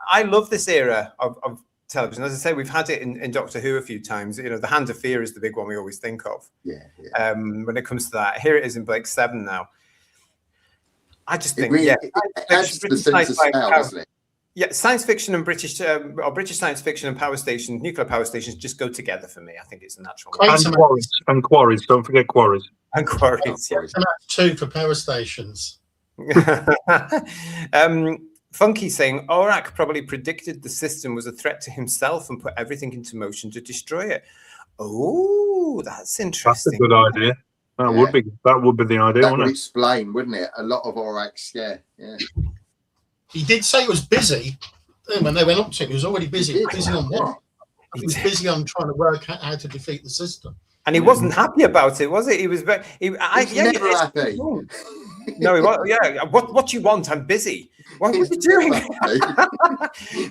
I love this era of television. As I say, we've had it in Doctor Who a few times. You know, the Hand of Fear is the big one we always think of. When it comes to that, here it is in Blake 7 now. I just think, it adds to the sense of scale, doesn't it? Yeah, science fiction and British science fiction and power stations, nuclear power stations, just go together for me. I think it's a natural. And quarries. Don't forget quarries. And quarries. And that's 2 for power stations. Funky saying Orac probably predicted the system was a threat to himself and put everything into motion to destroy it. Oh, that's interesting. That's a good idea. That would be the idea. That would explain, wouldn't it? A lot of Orac's, He did say he was busy when they went up to him. He was already busy. Busy on what? He was busy on trying to work out how to defeat the system. And he wasn't happy about it, was he? He was very. Never happy. No, he was. Yeah. What do you want? I'm busy. What are you doing?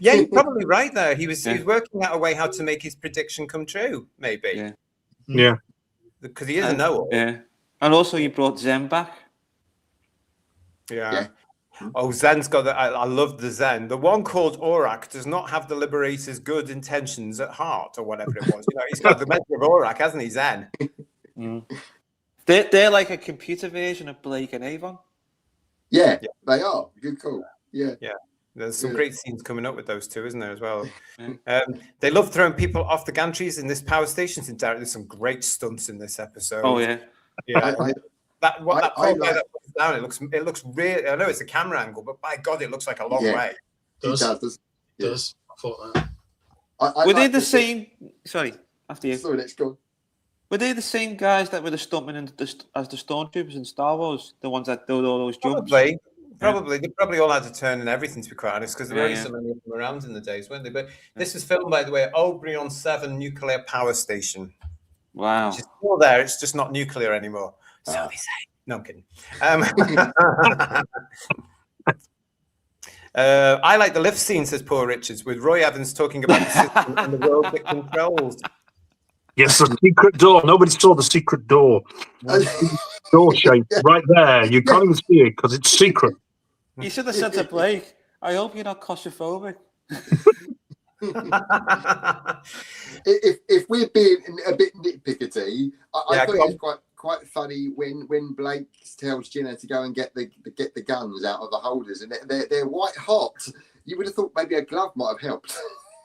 Yeah, you're probably right there. He was working out a way how to make his prediction come true. Maybe. Yeah. Because he is a know-all. Yeah. And also, you brought Zen back. Yeah. Oh, Zen's got that. I love the Zen. The one called Orac does not have the Liberator's good intentions at heart, or whatever it was. You know, he's got the measure of Orac, hasn't he, Zen? They're like a computer version of Blake and Avon. Yeah, they are. Good call. Yeah. There's some great scenes coming up with those two, isn't there, as well? Yeah. They love throwing people off the gantries in this power station. There's some great stunts in this episode. Oh yeah. Yeah. That poor guy that puts down, it looks really. I know it's a camera angle, but by God, it looks like a long way. It does. I thought that. Were they the same? Sorry, after you. Sorry, let's go. Were they the same guys that were the stuntmen as the stormtroopers in Star Wars? The ones that did all those jumps? Probably. They probably all had to turn and everything, to be quite honest, because there were only so many of them around in the days, weren't they? But this was filmed, by the way, at Obrion 7 Nuclear Power Station. Wow. Which is still there. It's just not nuclear anymore. So they say. No, I'm kidding. I like the lift scene, says Poor Richards, with Roy Evans talking about the system and the world it controls. Yes, the secret door. Nobody saw the secret door. Door shape right there. You can't even see it because it's secret. You should have said to Blake, I hope you're not claustrophobic. if we're being a bit nitpickety, I thought it was quite funny when Blake tells Jenna to go and get the guns out of the holders, and they're white hot. You would have thought maybe a glove might have helped.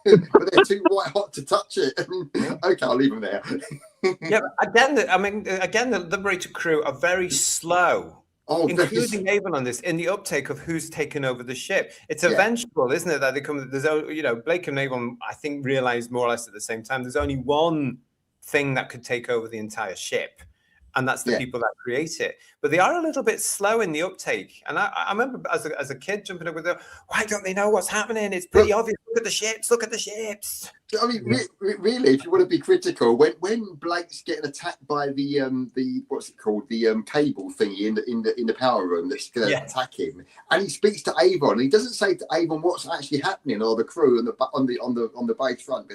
But they're too white hot to touch it. I mean, okay, I'll leave them there. Again, the Liberator crew are very slow, including Avon on this, in the uptake of who's taken over the ship. It's eventual, isn't it? That they come. There's, Blake and Avon, I think, realized more or less at the same time. There's only one thing that could take over the entire ship, and that's the people that create it. But they are a little bit slow in the uptake. And I remember as a kid jumping up with them, why don't they know what's happening? It's pretty obvious. Look at the ships. Look at the ships. I mean, really, if you want to be critical, when Blake's getting attacked by the what's it called, the cable thingy in the power room that's going to attack him, and he speaks to Avon, he doesn't say to Avon what's actually happening, or the crew on the base front.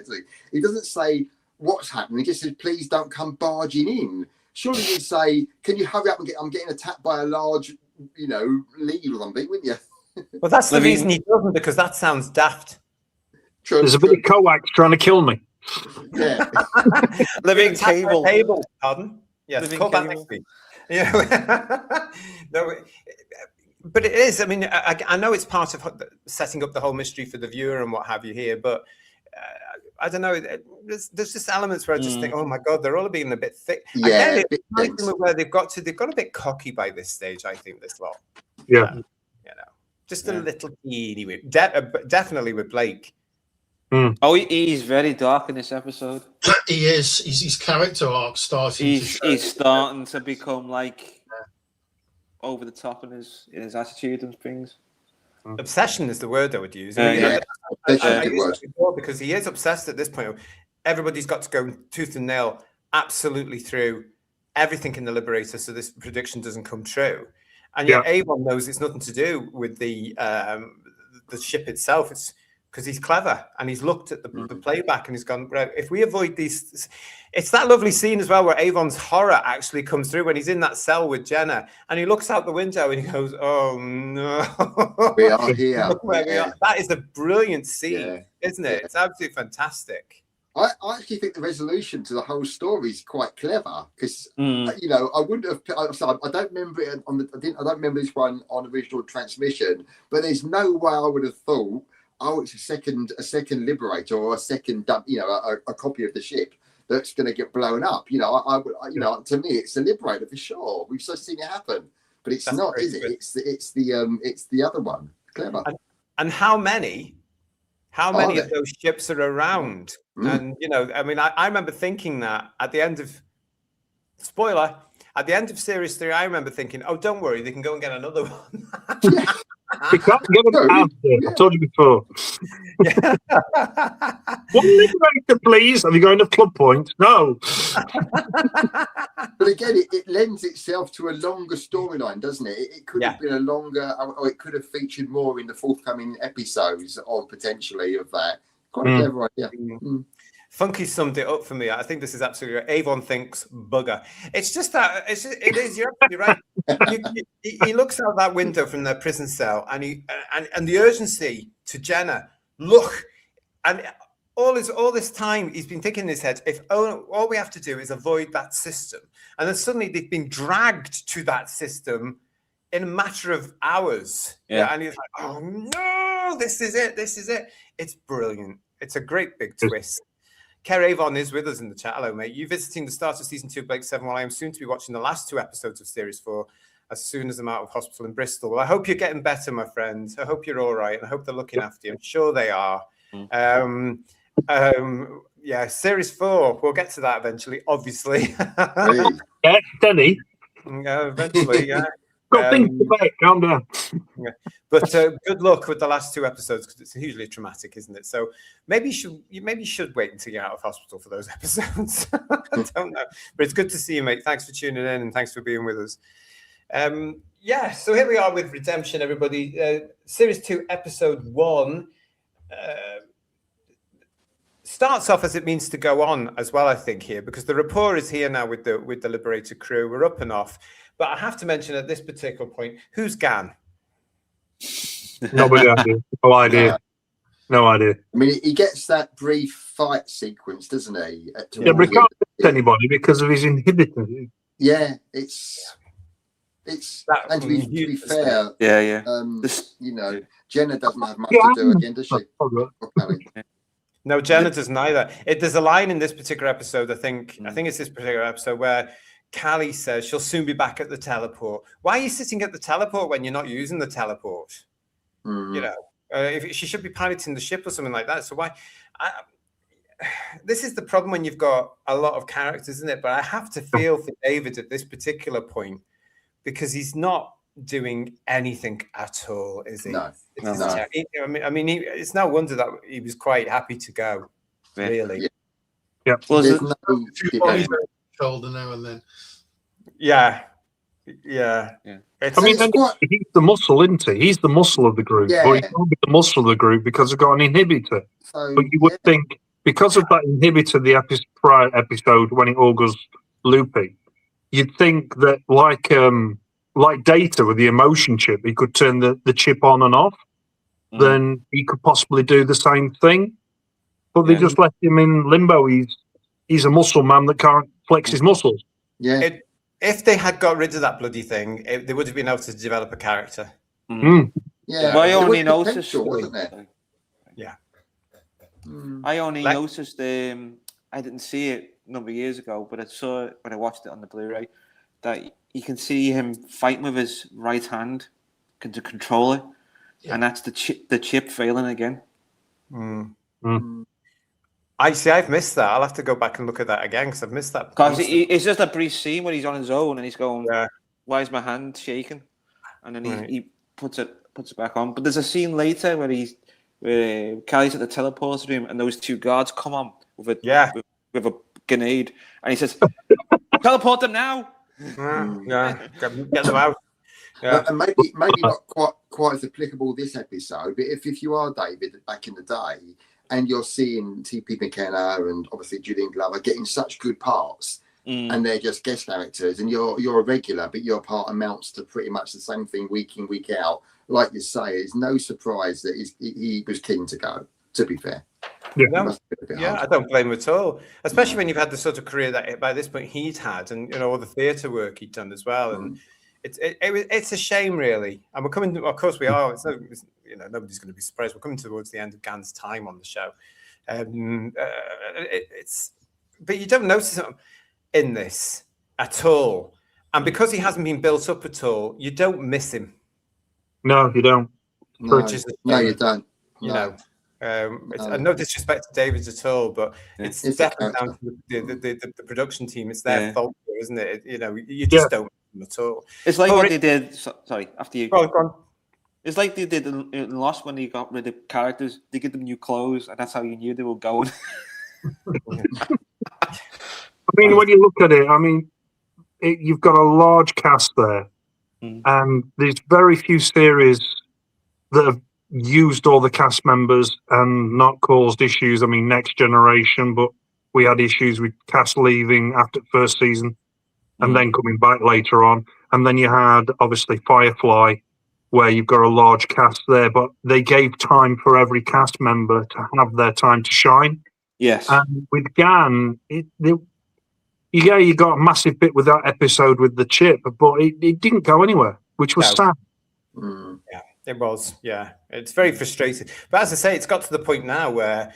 He doesn't say what's happening. He just says, "Please don't come barging in." Surely you'd say, "Can you hurry up and I'm getting attacked by a large, lead or something," wouldn't you? Well, that's the reason he doesn't, because that sounds daft. True, There's a bit of coax trying to kill me. Yeah. Living cable. Pardon? Yes, Living call back cable. next week. Yeah. No, but it is. I mean, I know it's part of setting up the whole mystery for the viewer and what have you here, but I don't know. There's just elements where I just think, oh my God, they're all being a bit thick. Yeah. Again, where they've got a bit cocky by this stage, I think, this lot. Yeah. Just a little teeny bit. Definitely with Blake. Oh, he's very dark in this episode. He is. His character arc starting. He's starting to become like over the top in his attitude and things. Obsession is the word I would use. I use it it before because he is obsessed at this point. Everybody's got to go tooth and nail absolutely through everything in the Liberator so this prediction doesn't come true. And yet Avon knows it's nothing to do with the ship itself. It's because he's clever and he's looked at the playback and he's gone, right, if we avoid these, it's that lovely scene as well where Avon's horror actually comes through when he's in that cell with Jenna and he looks out the window and he goes, oh no. We are here. We are. That is a brilliant scene, isn't it? It's absolutely fantastic. I actually think the resolution to the whole story is quite clever because I wouldn't have. I don't remember it I don't remember this one on original transmission, but there's no way I would have thought, oh, it's a second Liberator or a second, a copy of the ship that's going to get blown up. To me, it's a Liberator for sure. We've just seen it happen, but it's that's not, is it? It's the other one. Clever. And how many of those ships are around? And I remember thinking that at the end of Series 3, I remember thinking, oh, don't worry, they can go and get another one. You can't get them out there. I told you before. One Liberator, please. Have you got enough club points? No. But again, it lends itself to a longer storyline, doesn't it? It could have been a longer, or it could have featured more in the forthcoming episodes, or potentially of that. Quite a clever idea. Funky summed it up for me. I think this is absolutely right. Avon thinks bugger. It's just that it is. You're absolutely right. He looks out that window from the prison cell, and the urgency to Jenna. Look, and all this time he's been thinking in his head, if all we have to do is avoid that system, and then suddenly they've been dragged to that system in a matter of hours. Yeah. And he's like, oh no, this is it. It's brilliant. It's a great big twist. Kerr Avon is with us in the chat. Hello, mate. You visiting the start of season 2 of Blake 7 while I am soon to be watching the last 2 episodes of series 4 as soon as I'm out of hospital in Bristol. Well, I hope you're getting better, my friend. I hope you're all right. And I hope they're looking after you. I'm sure they are. Yeah, series 4. We'll get to that eventually, obviously. Yeah, steady. Eventually, yeah. Got things to make. Calm down. Yeah. But good luck with the last 2 episodes because it's hugely traumatic, isn't it? So maybe you should wait until you're out of hospital for those episodes. I don't know, but it's good to see you, mate. Thanks for tuning in and thanks for being with us. Yeah, so here we are with Redemption, everybody. Series 2, episode 1. Starts off as it means to go on as well, I think, here, because the rapport is here now with the Liberator crew. We're up and off. But I have to mention at this particular point, who's Gan? Nobody idea. No idea. No idea. I mean, he gets that brief fight sequence, doesn't he? Yeah, but he can't hit anybody because of his inhibitor. Yeah, it's and to be fair, yeah. You know, Jenna doesn't have much to do again, does she? No, Jenna doesn't either. There's a line in this particular episode, I think it's this particular episode where Callie says she'll soon be back at the teleport. Why are you sitting at the teleport when you're not using the teleport? You know, if she should be piloting the ship or something like that. So why? This is the problem when you've got a lot of characters, isn't it? But I have to feel for David at this particular point because he's not doing anything at all, is he? No. I mean, it's no wonder that he was quite happy to go. Really. Yeah. Well, Shoulder now and then. Yeah. I mean, he's the muscle, isn't he? He's the muscle of the group. Yeah. But he can't be the muscle of the group because they've got an inhibitor. So, But you would think, because of that inhibitor, the prior episode, when it all goes loopy, you'd think that like Data with the emotion chip, he could turn the chip on and off. Then he could possibly do the same thing. But they just left him in limbo. He's a muscle man that can't flex his muscles. Yeah. If they had got rid of that bloody thing, they would have been able to develop a character. Yeah. I only It was noticed, potential, wasn't it? Yeah. I only noticed. I didn't see it a number of years ago, but I saw it when I watched it on the Blu-ray. That you can see him fighting with his right hand to control it, and that's the chip failing again. I see. I've missed that. I'll have to go back and look at that again because I've missed that. Because it's just a brief scene where he's on his own and he's going, "Why is my hand shaking?" And then he puts it back on. But there's a scene later where Callie's at the teleporter room and those 2 guards come on with a grenade, and he says, "Teleport them now." Get them out. Yeah. And maybe not quite as applicable this episode, but if you are David back in the day and you're seeing T.P. McKenna and obviously Julian Glover getting such good parts and they're just guest characters and you're a regular, but your part amounts to pretty much the same thing week in, week out, like you say, it's no surprise that he was keen to go, to be fair. I don't blame him at all, especially when you've had the sort of career that by this point he'd had, and you know all the theatre work he'd done as well. And it's a shame, really. And we're coming. Of course, we are. Nobody's going to be surprised. We're coming towards the end of Gan's time on the show. But you don't notice him in this at all, and because he hasn't been built up at all, you don't miss him. No, you don't. No, you don't. You know. No disrespect to David at all, but it's definitely down to the production team. It's their fault, isn't it? You know, you just don't at all. It's like what they did. Sorry, after you. Go on. It's like they did in Lost when they got rid of characters. They give them new clothes, and that's how you knew they were going. I mean, when you look at it, you've got a large cast there, and there's very few series that have used all the cast members and not caused issues. I mean, Next Generation, but we had issues with cast leaving after the first season and then coming back later on. And then you had, obviously, Firefly, where you've got a large cast there, but they gave time for every cast member to have their time to shine. Yes. And with Gan, you got a massive bit with that episode with the chip, but it didn't go anywhere, which was sad. Mm. Yeah, it was. Yeah, it's very frustrating. But as I say, it's got to the point now where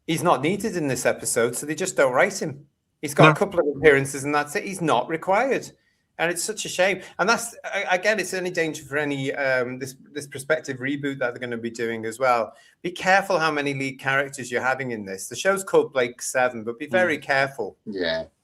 he's not needed in this episode, so they just don't write him. He's got a couple of appearances, and that's it. He's not required, and it's such a shame. And that's again, it's any danger for any this prospective reboot that they're going to be doing as well. Be careful how many lead characters you're having in this. The show's called Blake 7, but be very careful.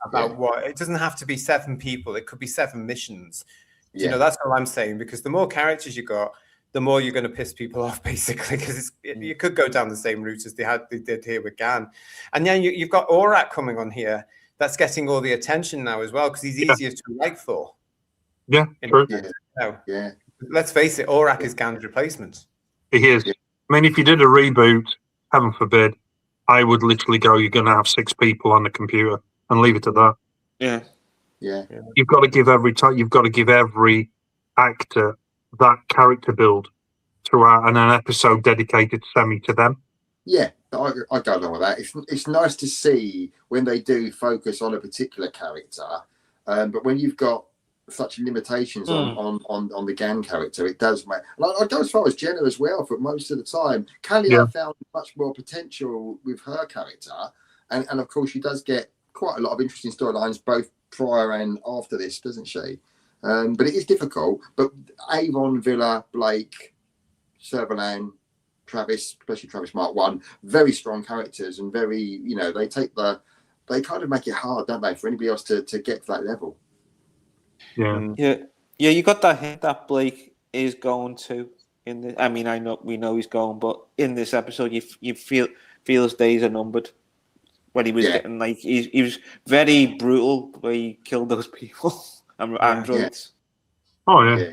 About what it doesn't have to be 7 people. It could be 7 missions. You know, that's all I'm saying, because the more characters you got, the more you're going to piss people off, basically, because you could go down the same route as they did here with Gan. And then you've got Orac coming on here. That's getting all the attention now as well, because he's easier to write for. Yeah, true. Let's face it, Orac is Gan's replacement. He is. I mean, if you did a reboot, heaven forbid, I would literally go, you're going to have 6 people on the computer and leave it at that. Yeah. You've got to give every actor that character build throughout, and an episode dedicated to them. Yeah, I go along with that. It's nice to see when they do focus on a particular character, but when you've got such limitations on the Gan character, it does make. I go as far as Jenna as well. For most of the time, Callie, I found much more potential with her character, and of course she does get quite a lot of interesting storylines both prior and after this, doesn't she? But it is difficult. But Avon, Villa, Blake, Servalan, Travis, especially Travis Mark 1, very strong characters, and very, they kind of make it hard, don't they, for anybody else to get to that level. Yeah. You got that hint that Blake is going to. I mean, we know he's going, but in this episode, you feel his days are numbered. When he was getting he was very brutal the way he killed those people. Androids. Oh yeah.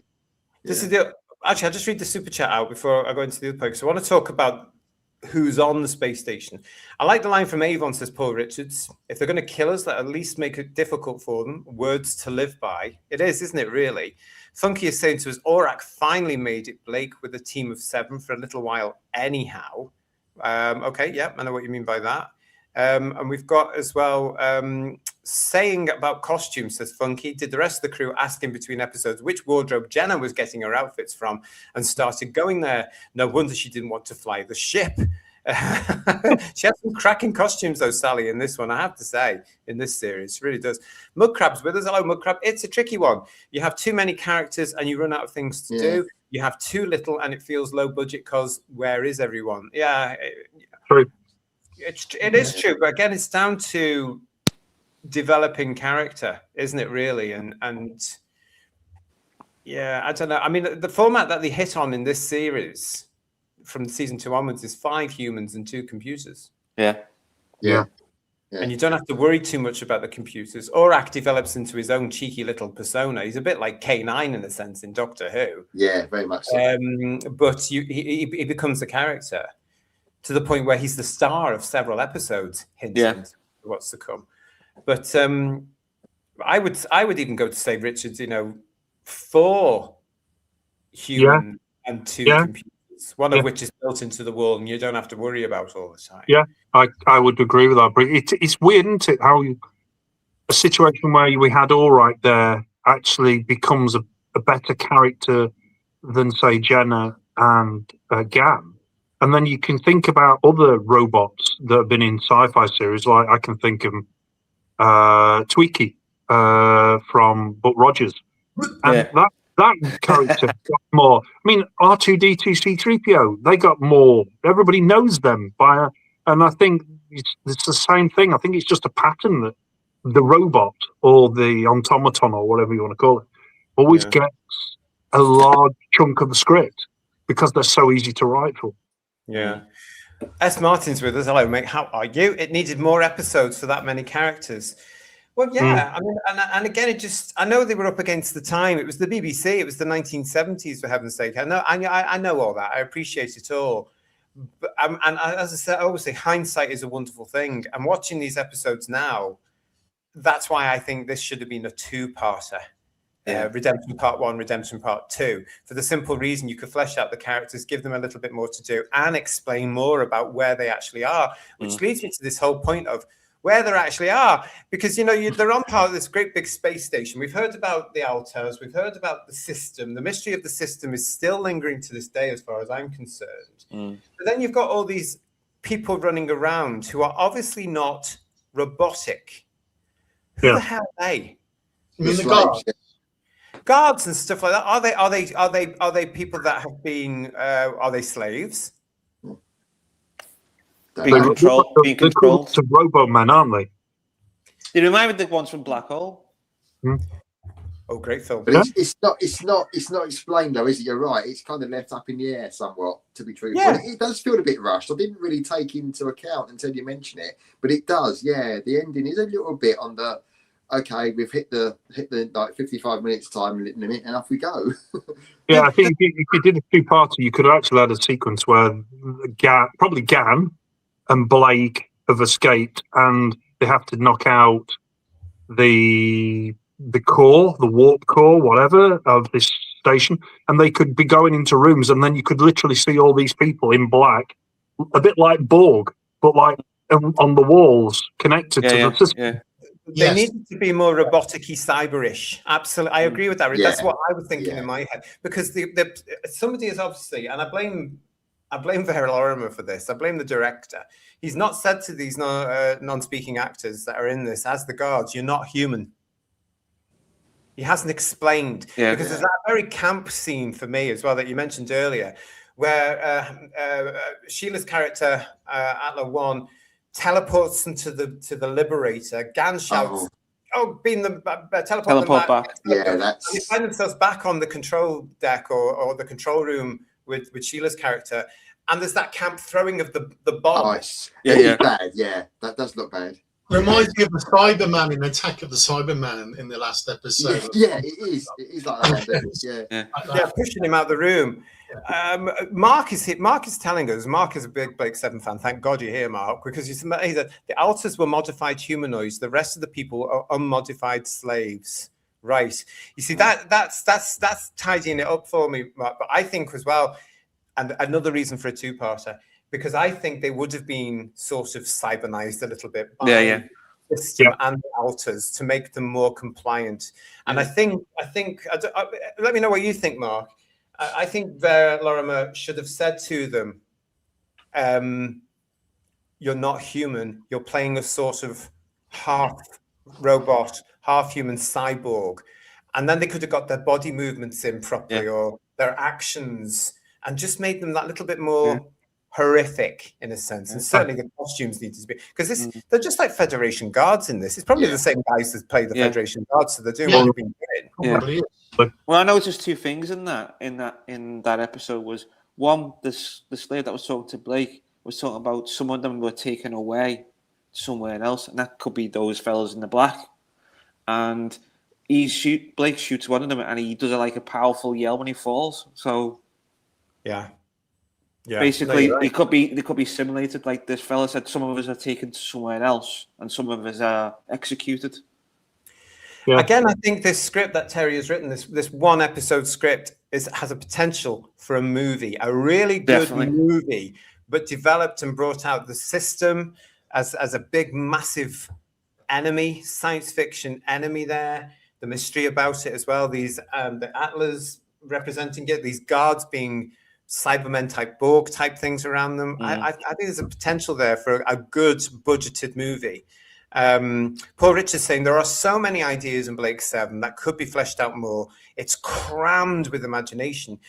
This is actually, I'll just read the super chat out before I go into the other part, because I want to talk about who's on the space station. I like the line from Avon, says Paul Richards. If they're going to kill us, let at least make it difficult for them. Words to live by. It is, isn't it, really? Funky is saying to us, Orac finally made it Blake with a team of 7 for a little while anyhow. Okay, yeah, I know what you mean by that. And we've got as well saying about costumes, says Funky. Did the rest of the crew ask in between episodes which wardrobe Jenna was getting her outfits from and started going there? No wonder she didn't want to fly the ship. She has some cracking costumes, though, Sally, in this one, I have to say, in this series. She really does. Mudcrab's with us. Hello, Mudcrab. It's a tricky one. You have too many characters and you run out of things to do. You have too little and it feels low budget because where is everyone? Yeah. True. It is true, but again, it's down to developing character, isn't it? Really, and yeah, I don't know. I mean, the format that they hit on in this series, from season 2 onwards, is 5 humans and 2 computers. Yeah. And you don't have to worry too much about the computers. Orac develops into his own cheeky little persona. He's a bit like K9 in a sense in Doctor Who. Yeah, very much so. But he becomes a character, to the point where he's the star of several episodes, hinting what's to come. But I would even go to say, Richards, 4 human and 2 computers, one of which is built into the wall, and you don't have to worry about all the time. Yeah, I would agree with that. But it's weird, isn't it, how a situation where we had Orac there actually becomes a better character than, say, Jenna and Gan. And then you can think about other robots that have been in sci-fi series, like I can think of Tweaky from Buck Rogers. And that character got more. I mean, R2-D2, C-3PO, they got more. Everybody knows them. And I think it's the same thing. I think it's just a pattern that the robot or the automaton or whatever you want to call it always gets a large chunk of the script because they're so easy to write for. Yeah. S. Martin's with us. Hello, mate. How are you? It needed more episodes for that many characters. Well, yeah. I mean, and again, I know they were up against the time. It was the BBC. It was the 1970s, for heaven's sake. I know all that. I appreciate it all. But, and as I said, I always say hindsight is a wonderful thing. And watching these episodes now, that's why I think this should have been a 2-parter. Redemption Part 1, Redemption Part 2, for the simple reason you could flesh out the characters, give them a little bit more to do, and explain more about where they actually are, which leads me to this whole point of where they actually are, because they're on part of this great big space station. We've heard about the Altos, we've heard about the system. The mystery of the system is still lingering to this day, as far as I'm concerned. But then you've got all these people running around who are obviously not robotic. Who the hell are they? I mean, the Guards and stuff like that. Are they people that have been? Are they slaves? Being controlled. To Robo-Man, aren't they? They remind me of the ones from Black Hole. Oh, great film. But it's not explained though, is it? You're right. It's kind of left up in the air somewhat, to be truthful. Yeah. It does feel a bit rushed. I didn't really take into account until you mention it, but it does. Yeah, the ending is a little bit on the. Okay, we've hit the like 55 minutes time limit, and off we go. Yeah, I think if you did a two-parter, you could have actually had a sequence where probably Gan and Blake have escaped, and they have to knock out the core, the warp core, whatever, of this station, and they could be going into rooms, and then you could literally see all these people in black, a bit like Borg, but like on the walls connected to the system. Yeah. They needed to be more robotic-y, cyber-ish. Absolutely, I agree with that. That's what I was thinking in my head, because somebody is obviously, and I blame Vera Lorimer for this. I blame the director. He's not said to these non-speaking actors that are in this as the guards, "You're not human." He hasn't explained, because there's that very camp scene for me as well that you mentioned earlier, where Sheila's character Atla 1 teleports them to the Liberator. Gan shouts, being the teleport them back. They find themselves back on the control deck or the control room with Sheila's character, and there's that camp throwing of the bomb. Nice. It's bad. Yeah, that does look bad. Reminds me of the Cyberman in Attack of the Cyberman in the last episode. Yeah, it is. It is like that. Yeah, pushing him out of the room. Mark is telling us. Mark is a big Blake 7 fan. Thank God you're here, Mark, because he said the Altas were modified humanoids. The rest of the people are unmodified slaves. Right. You see, that's tidying it up for me, Mark. But I think as well, and another reason for a two-parter, because I think they would have been sort of cybernized a little bit by the system and the Altas to make them more compliant. And I think let me know what you think, Mark. I think Vera Lorimer should have said to them, "You're not human. You're playing a sort of half robot, half human cyborg," and then they could have got their body movements in properly or their actions, and just made them that little bit more horrific in a sense. And certainly the costumes needed to be, because they're just like Federation guards in this. It's probably the same guys that play the Federation guards, so they're doing what they've been doing. Well, I noticed two things in that episode. Was one, the slave that was talking to Blake was talking about some of them were taken away somewhere else, and that could be those fellas in the black. And Blake shoots one of them, and he does a powerful yell when he falls. So basically, they could be simulated. Like this fella said, some of us are taken to somewhere else, and some of us are executed. Yeah. Again, I think this script that Terry has written, this one episode script, has a potential for a movie, a really good movie, but developed and brought out the system as a big, massive enemy, science fiction enemy there. The mystery about it as well. These the Atlas representing it, these guards being Cybermen type Borg type things around them. I think there's a potential there for a good budgeted movie. Paul Richards saying there are so many ideas in Blake 7 that could be fleshed out more. It's crammed with imagination.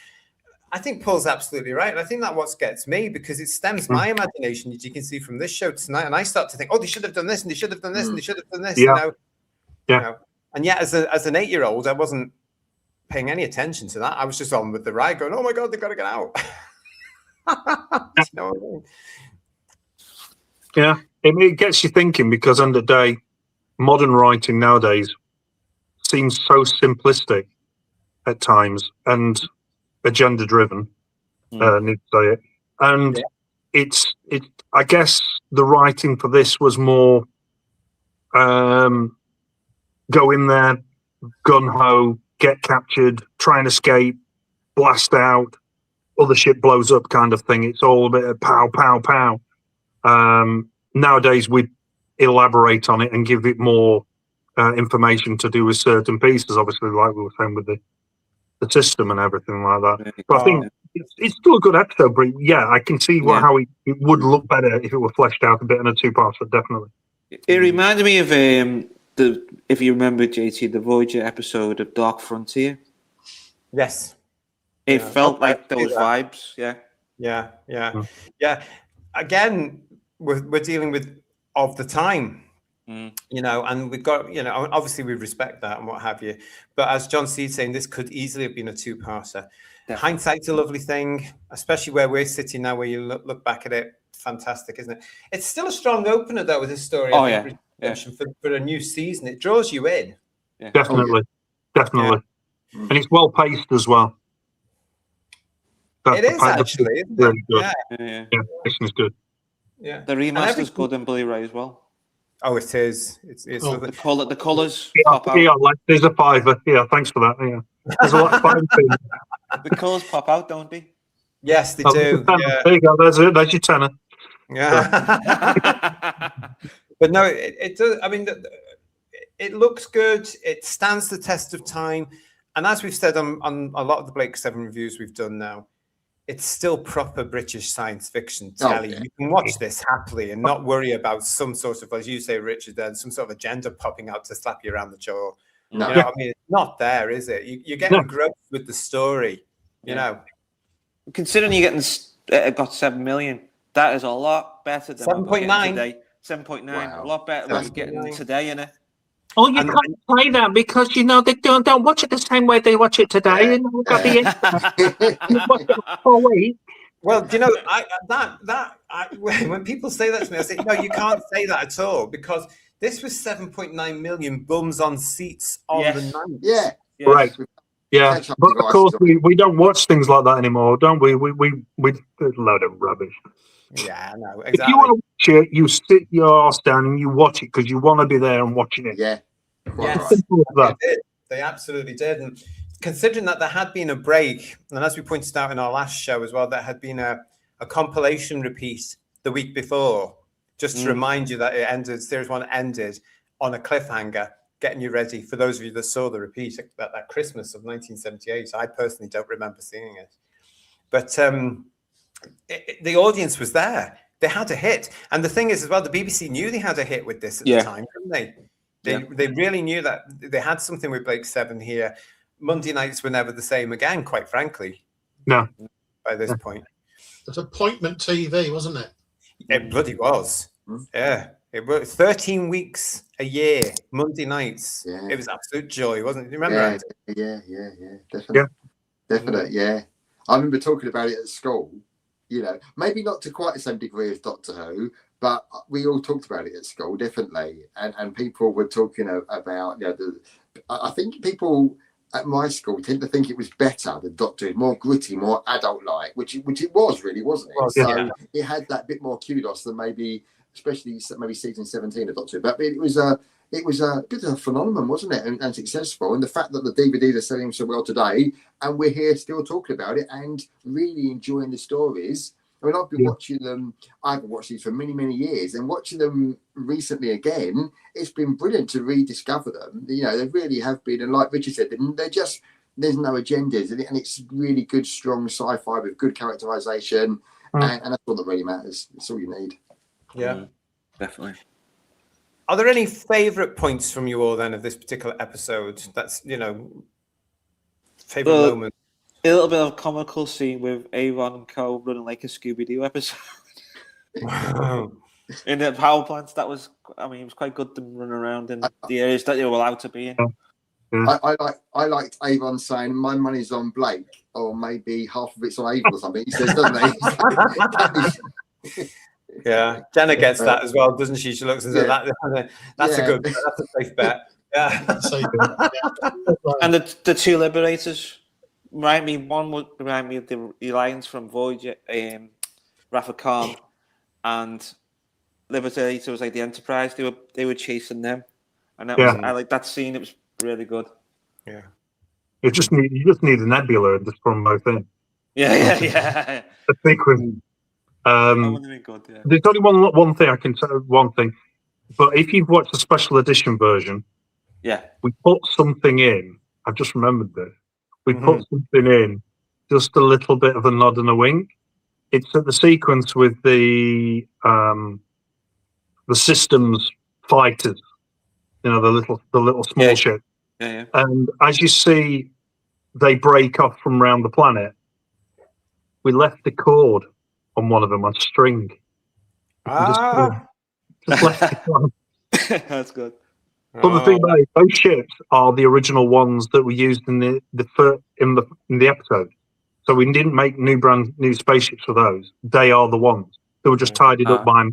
I think Paul's absolutely right. And I think that's what gets me, because it stems my imagination, as you can see from this show tonight. And I start to think, they should have done this, and they should have done this, and they should have done this. And yet, as an 8-year-old, I wasn't paying any attention to that. I was just on with the ride going, oh my God, they've got to get out. You know what I mean? Yeah. It gets you thinking, because end of the day, modern writing nowadays seems so simplistic at times and agenda driven. Need to say it. And it's I guess the writing for this was more go in there, gun ho, get captured, try and escape, blast out, other ship blows up kind of thing. It's all a bit of pow, pow, pow. Nowadays, we elaborate on it and give it more information to do with certain pieces, obviously, like we were saying with the system and everything like that. But I think it's still a good episode, but yeah, I can see how it would look better if it were fleshed out a bit in a two-parter, definitely. It reminded me of if you remember, JT, the Voyager episode of Dark Frontier. Yes. It felt like those vibes, Yeah. Again, we're dealing with of the time, you know, and we've got, you know, obviously we respect that and what have you. But as John C's saying, this could easily have been a two-parter. Hindsight's a lovely thing, especially where we're sitting now, where you look back at it. Fantastic, isn't it? It's still a strong opener, though, with this story. For a new season, it draws you in. Yeah. Definitely. And it's well paced as well. It is actually, isn't it? Really good. Yeah. Pacing is good. Yeah, the remaster's good in Blu-ray as well. Oh, it is. It's the colours. There's a fiver. Yeah, thanks for that. Yeah, there's a lot of fine things. The colours pop out, don't they? Yes, they do. Yeah. There you go. There's your tenner. Yeah. But no, it does. I mean, it looks good. It stands the test of time. And as we've said on a lot of the Blake 7 reviews we've done now, it's still proper British science fiction telly. You can watch this happily and not worry about some sort of, as you say, Richard, then some sort of agenda popping out to slap you around the jaw. No. You know, I mean, it's not there, is it? You're getting growth with the story, you know. Considering you're getting got 7 million, that is a lot better than 7.9 today. 7.9, a lot better than you're getting today, innit? Oh, you can't say that because you know they don't watch it the same way they watch it today. You know, we've got the internet. Well, you know, when people say that to me, I say, no, you can't say that at all, because this was 7.9 million bums on seats on the night. Yeah, right. Yeah, but of course we don't watch things like that anymore, don't we? We a load of rubbish. Yeah, no, exactly. If you want to watch it, you sit your ass down and you watch it because you want to be there and watching it. Yeah. Yes, they absolutely did. And considering that there had been a break, and as we pointed out in our last show as well, there had been a compilation repeat the week before, just to remind you that it ended, Series 1 ended on a cliffhanger, getting you ready for those of you that saw the repeat at that Christmas of 1978. I personally don't remember seeing it. But the audience was there. They had a hit. And the thing is as well, the BBC knew they had a hit with this at the time, didn't they? They really knew that they had something with Blake 7 here. Monday nights were never the same again, quite frankly. No. By this point. It was appointment TV, wasn't it? It bloody was. Yeah. It was 13 weeks a year, Monday nights. Yeah. It was absolute joy, wasn't it? Do you remember? Yeah. Definitely. Yeah. I remember talking about it at school. You know, maybe not to quite the same degree as Doctor Who, but we all talked about it at school, definitely. And people were talking about, you know, I think people at my school tend to think it was better than Doctor Who, more gritty, more adult-like, which it was really, wasn't it? So it had that bit more kudos than maybe, especially maybe season 17 of Doctor Who. But it was a bit of a phenomenon, wasn't it? And successful. And the fact that the DVDs are selling so well today, and we're here still talking about it and really enjoying the stories. I mean, I've been watching them. I haven't watched these for many, many years, and watching them recently again, it's been brilliant to rediscover them. You know, they really have been. And like Richard said, they're just, there's no agendas, and it's really good, strong sci-fi with good characterization, and that's all that really matters. It's all you need. Yeah, definitely. Are there any favourite points from you all then of this particular episode? That's, you know, favourite moment. A little bit of comical scene with Avon and Co running like a Scooby-Doo episode. In the power plants, that was, I mean, it was quite good to run around in the areas that you were allowed to be in. I liked Avon saying, my money's on Blake, or maybe half of it's on Avon or something. He says, doesn't he? Yeah, Jenna gets that as well, doesn't she? She looks and says, that's a safe bet. Yeah. And the two Liberators remind me, one would remind me of the Alliance from Voyager, Rafa Khan, and Liberator was like the Enterprise. They were chasing them, and that was, I like that scene. It was really good. Yeah. You just need a nebula and just put them both in. Yeah. A sequence. That would have been good, yeah. There's only one thing I can say. One thing, but if you've watched the special edition version, we put something in. I've just remembered this. We put something in, just a little bit of a nod and a wink. It's at the sequence with the systems fighters. You know, the little small ship. Yeah. And as you see, they break off from around the planet. We left the cord on one of them on string. Just left it on. That's good. But the thing about it, those ships are the original ones that were used in the episode. So we didn't make new spaceships for those. They are the ones. They were just tidied up by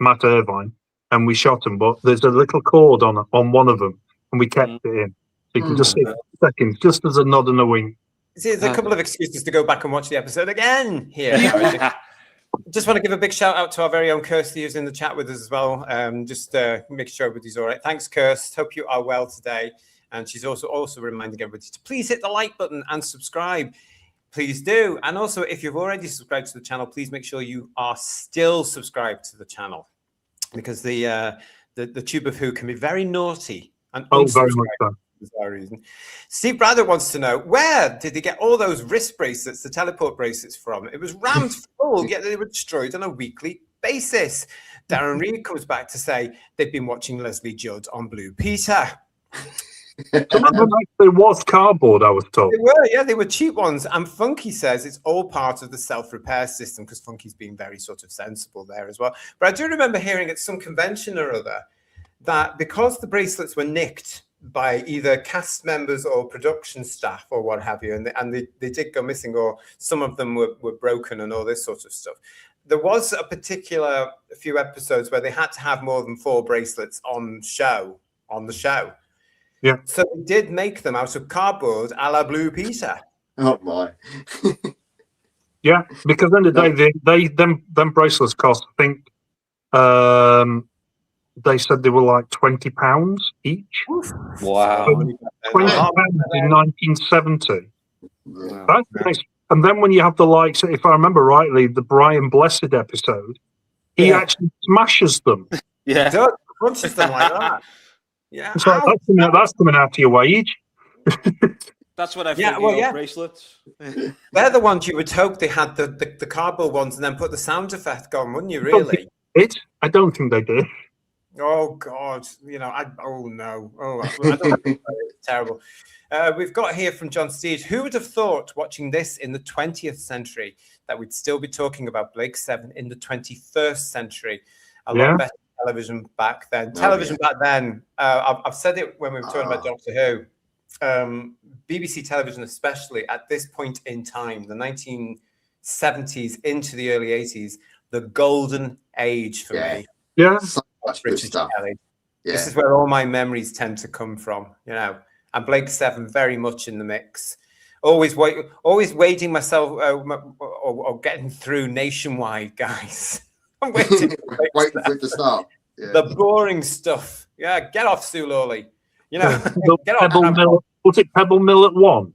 Matt Irvine, and we shot them. But there's a little cord on one of them, and we kept it in. So you can just see seconds, just as a nod and a wink. See, there's a couple of excuses to go back and watch the episode again here. Just want to give a big shout out to our very own Kirsty, who's in the chat with us as well. Just make sure everybody's all right. Thanks, Kirst. Hope you are well today. And she's also reminding everybody to please hit the like button and subscribe. Please do. And also, if you've already subscribed to the channel, please make sure you are still subscribed to the channel, because the Tube of Who can be very naughty and very much so. For reason. Steve Braddock wants to know, where did they get all those wrist bracelets, the teleport bracelets, from? It was rammed full, yet they were destroyed on a weekly basis. Darren Reed comes back to say they've been watching Leslie Judd on Blue Peter. Some of them actually was cardboard, I was told. They were cheap ones. And Funky says it's all part of the self-repair system, because Funky's being very sort of sensible there as well. But I do remember hearing at some convention or other that because the bracelets were nicked by either cast members or production staff or what have you, and they did go missing, or some of them were broken and all this sort of stuff. There was a few episodes where they had to have more than 4 bracelets on the show. Yeah. So they did make them out of cardboard a la Blue Peter. Oh my. Yeah, because at the end of the day, them bracelets cost, I think, they said they were like £20 each. Wow. £20 in 1970. Yeah. That's nice. And then when you have the likes, if I remember rightly, the Brian Blessed episode, he actually smashes them. Yeah. Punches them like that. Yeah. So that's coming out of your wage. That's what I think. Bracelets. They're the ones you would hope they had the cardboard ones and then put the sound effect on, wouldn't you? Really? I don't think they did. Oh God! I don't think it's terrible. We've got here from John Steed. Who would have thought, watching this in the 20th century, that we'd still be talking about Blake 7 in the 21st century? A lot better television back then. Back then, I've said it when we were talking about Doctor Who. BBC television, especially at this point in time, the 1970s into the early 80s, the golden age for me. Yeah. So much good stuff. Yeah. This is where all my memories tend to come from, And Blake 7 very much in the mix. Always waiting myself or getting through Nationwide, guys. I'm waiting for it to start. Yeah. The boring stuff. Yeah, get off, Sue Lawley. Get off. Mill, was it Pebble Mill at 1?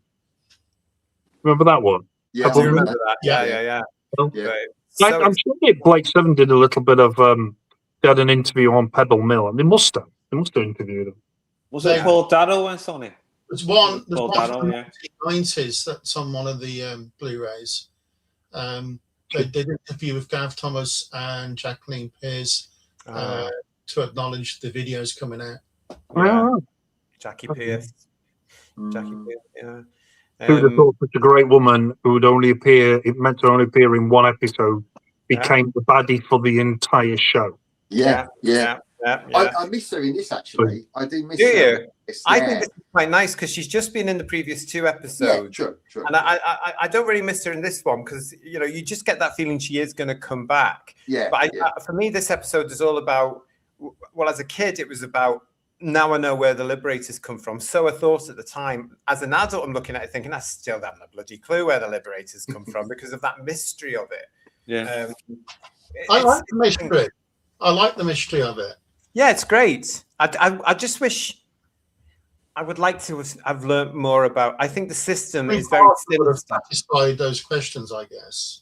Remember that one? Yeah, I remember that. Yeah. So I'm sure Blake 7 did a little bit of. They had an interview on Pebble Mill, and they must have interviewed them. Was it Paul Darrow and Sony? There's one from the 1990s that's on one of the Blu-rays. They did an interview with Gav Thomas and Jacqueline Pearce to acknowledge the videos coming out. Yeah. Jackie Pearce. Yeah. Who would have thought such a great woman who would only appear, it meant to only appear in one episode, became the baddie for the entire show. Yeah. I miss her in this, actually. I do miss her. I think this is quite nice because she's just been in the previous 2 episodes. Yeah, true. And I don't really miss her in this one because, you just get that feeling she is going to come back. Yeah. But for me, this episode is all about, well, as a kid, it was about, now I know where the Liberators come from. So I thought at the time. As an adult, I'm looking at it thinking, I still haven't a bloody clue where the Liberators come from because of that mystery of it. Yeah. I like the mystery. I like the mystery of it. Yeah, it's great. I just wish I would like to have learned more about. I think the system is Very very would have sinister. satisfied those questions, I guess.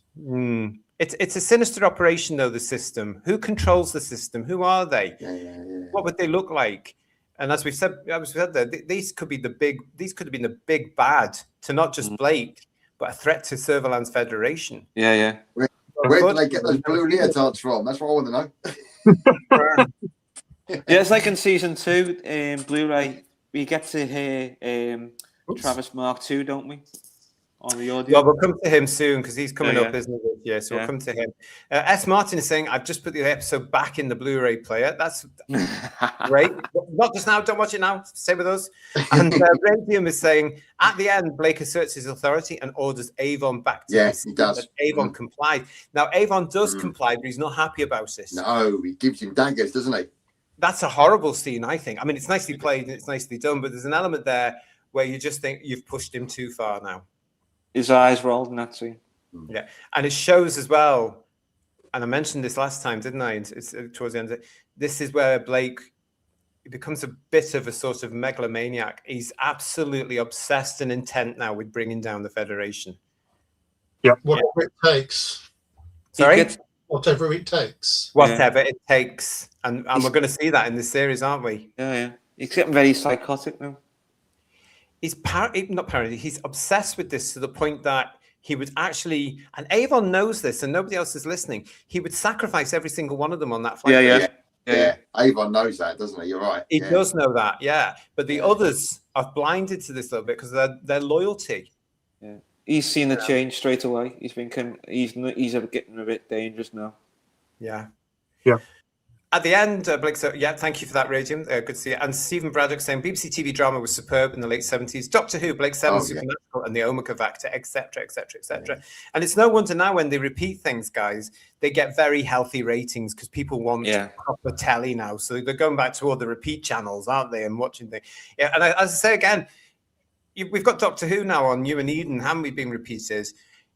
It's a sinister operation, though. The system. Who controls the system? Who are they? What would they look like? And as we've said, there, these could be the big. These could have been the big bad to not just Blake, but a threat to Serverland's Federation. Yeah. Where do they get those blue leotards from? That's what I want to know. Yeah, it's like in season 2, Blu-ray, we get to hear Travis Mark II, don't we? On the audio. Well, we'll come to him soon because he's coming up, isn't he? Yeah, so we'll come to him. S. Martin is saying, I've just put the episode back in the Blu-ray player. That's great. Not just now, don't watch it now. Stay with us. And Radium is saying, at the end, Blake asserts his authority and orders Avon back to Yes, he does. Avon complied. Now, Avon does comply, but he's not happy about it. No, he gives him daggers, doesn't he? That's a horrible scene, I think. I mean, it's nicely played and it's nicely done, but there's an element there where you just think you've pushed him too far now. His eyes rolled in that scene. Yeah, and it shows as well, and I mentioned this last time, didn't I? It's towards the end. This is where Blake becomes a bit of a sort of megalomaniac. He's absolutely obsessed and intent now with bringing down the Federation. Yeah. Whatever it takes. Sorry? Whatever it takes. Whatever it takes. And we're going to see that in this series, aren't we? Yeah. He's getting very psychotic now. He's not paranoid. He's obsessed with this to the point that he would actually, and Avon knows this, and nobody else is listening. He would sacrifice every single one of them on that flight. Yeah. Avon knows that, doesn't he? You're right. He does know that, yeah. But the others are blinded to this a little bit because of their loyalty. Yeah, he's seen the change straight away. He's thinking he's getting a bit dangerous now. Yeah. Yeah. At the end, Blake said, thank you for that, Radium. Good to see you. And Stephen Braddock saying, BBC TV drama was superb in the late 70s. Doctor Who, Blake 7, Supernatural, and the Omega Factor, etc., etc., etc. And it's no wonder now when they repeat things, guys, they get very healthy ratings because people want proper telly now. So they're going back to all the repeat channels, aren't they, and watching things. Yeah, and as I say again, we've got Doctor Who now on New and Eden, haven't we, being repeated?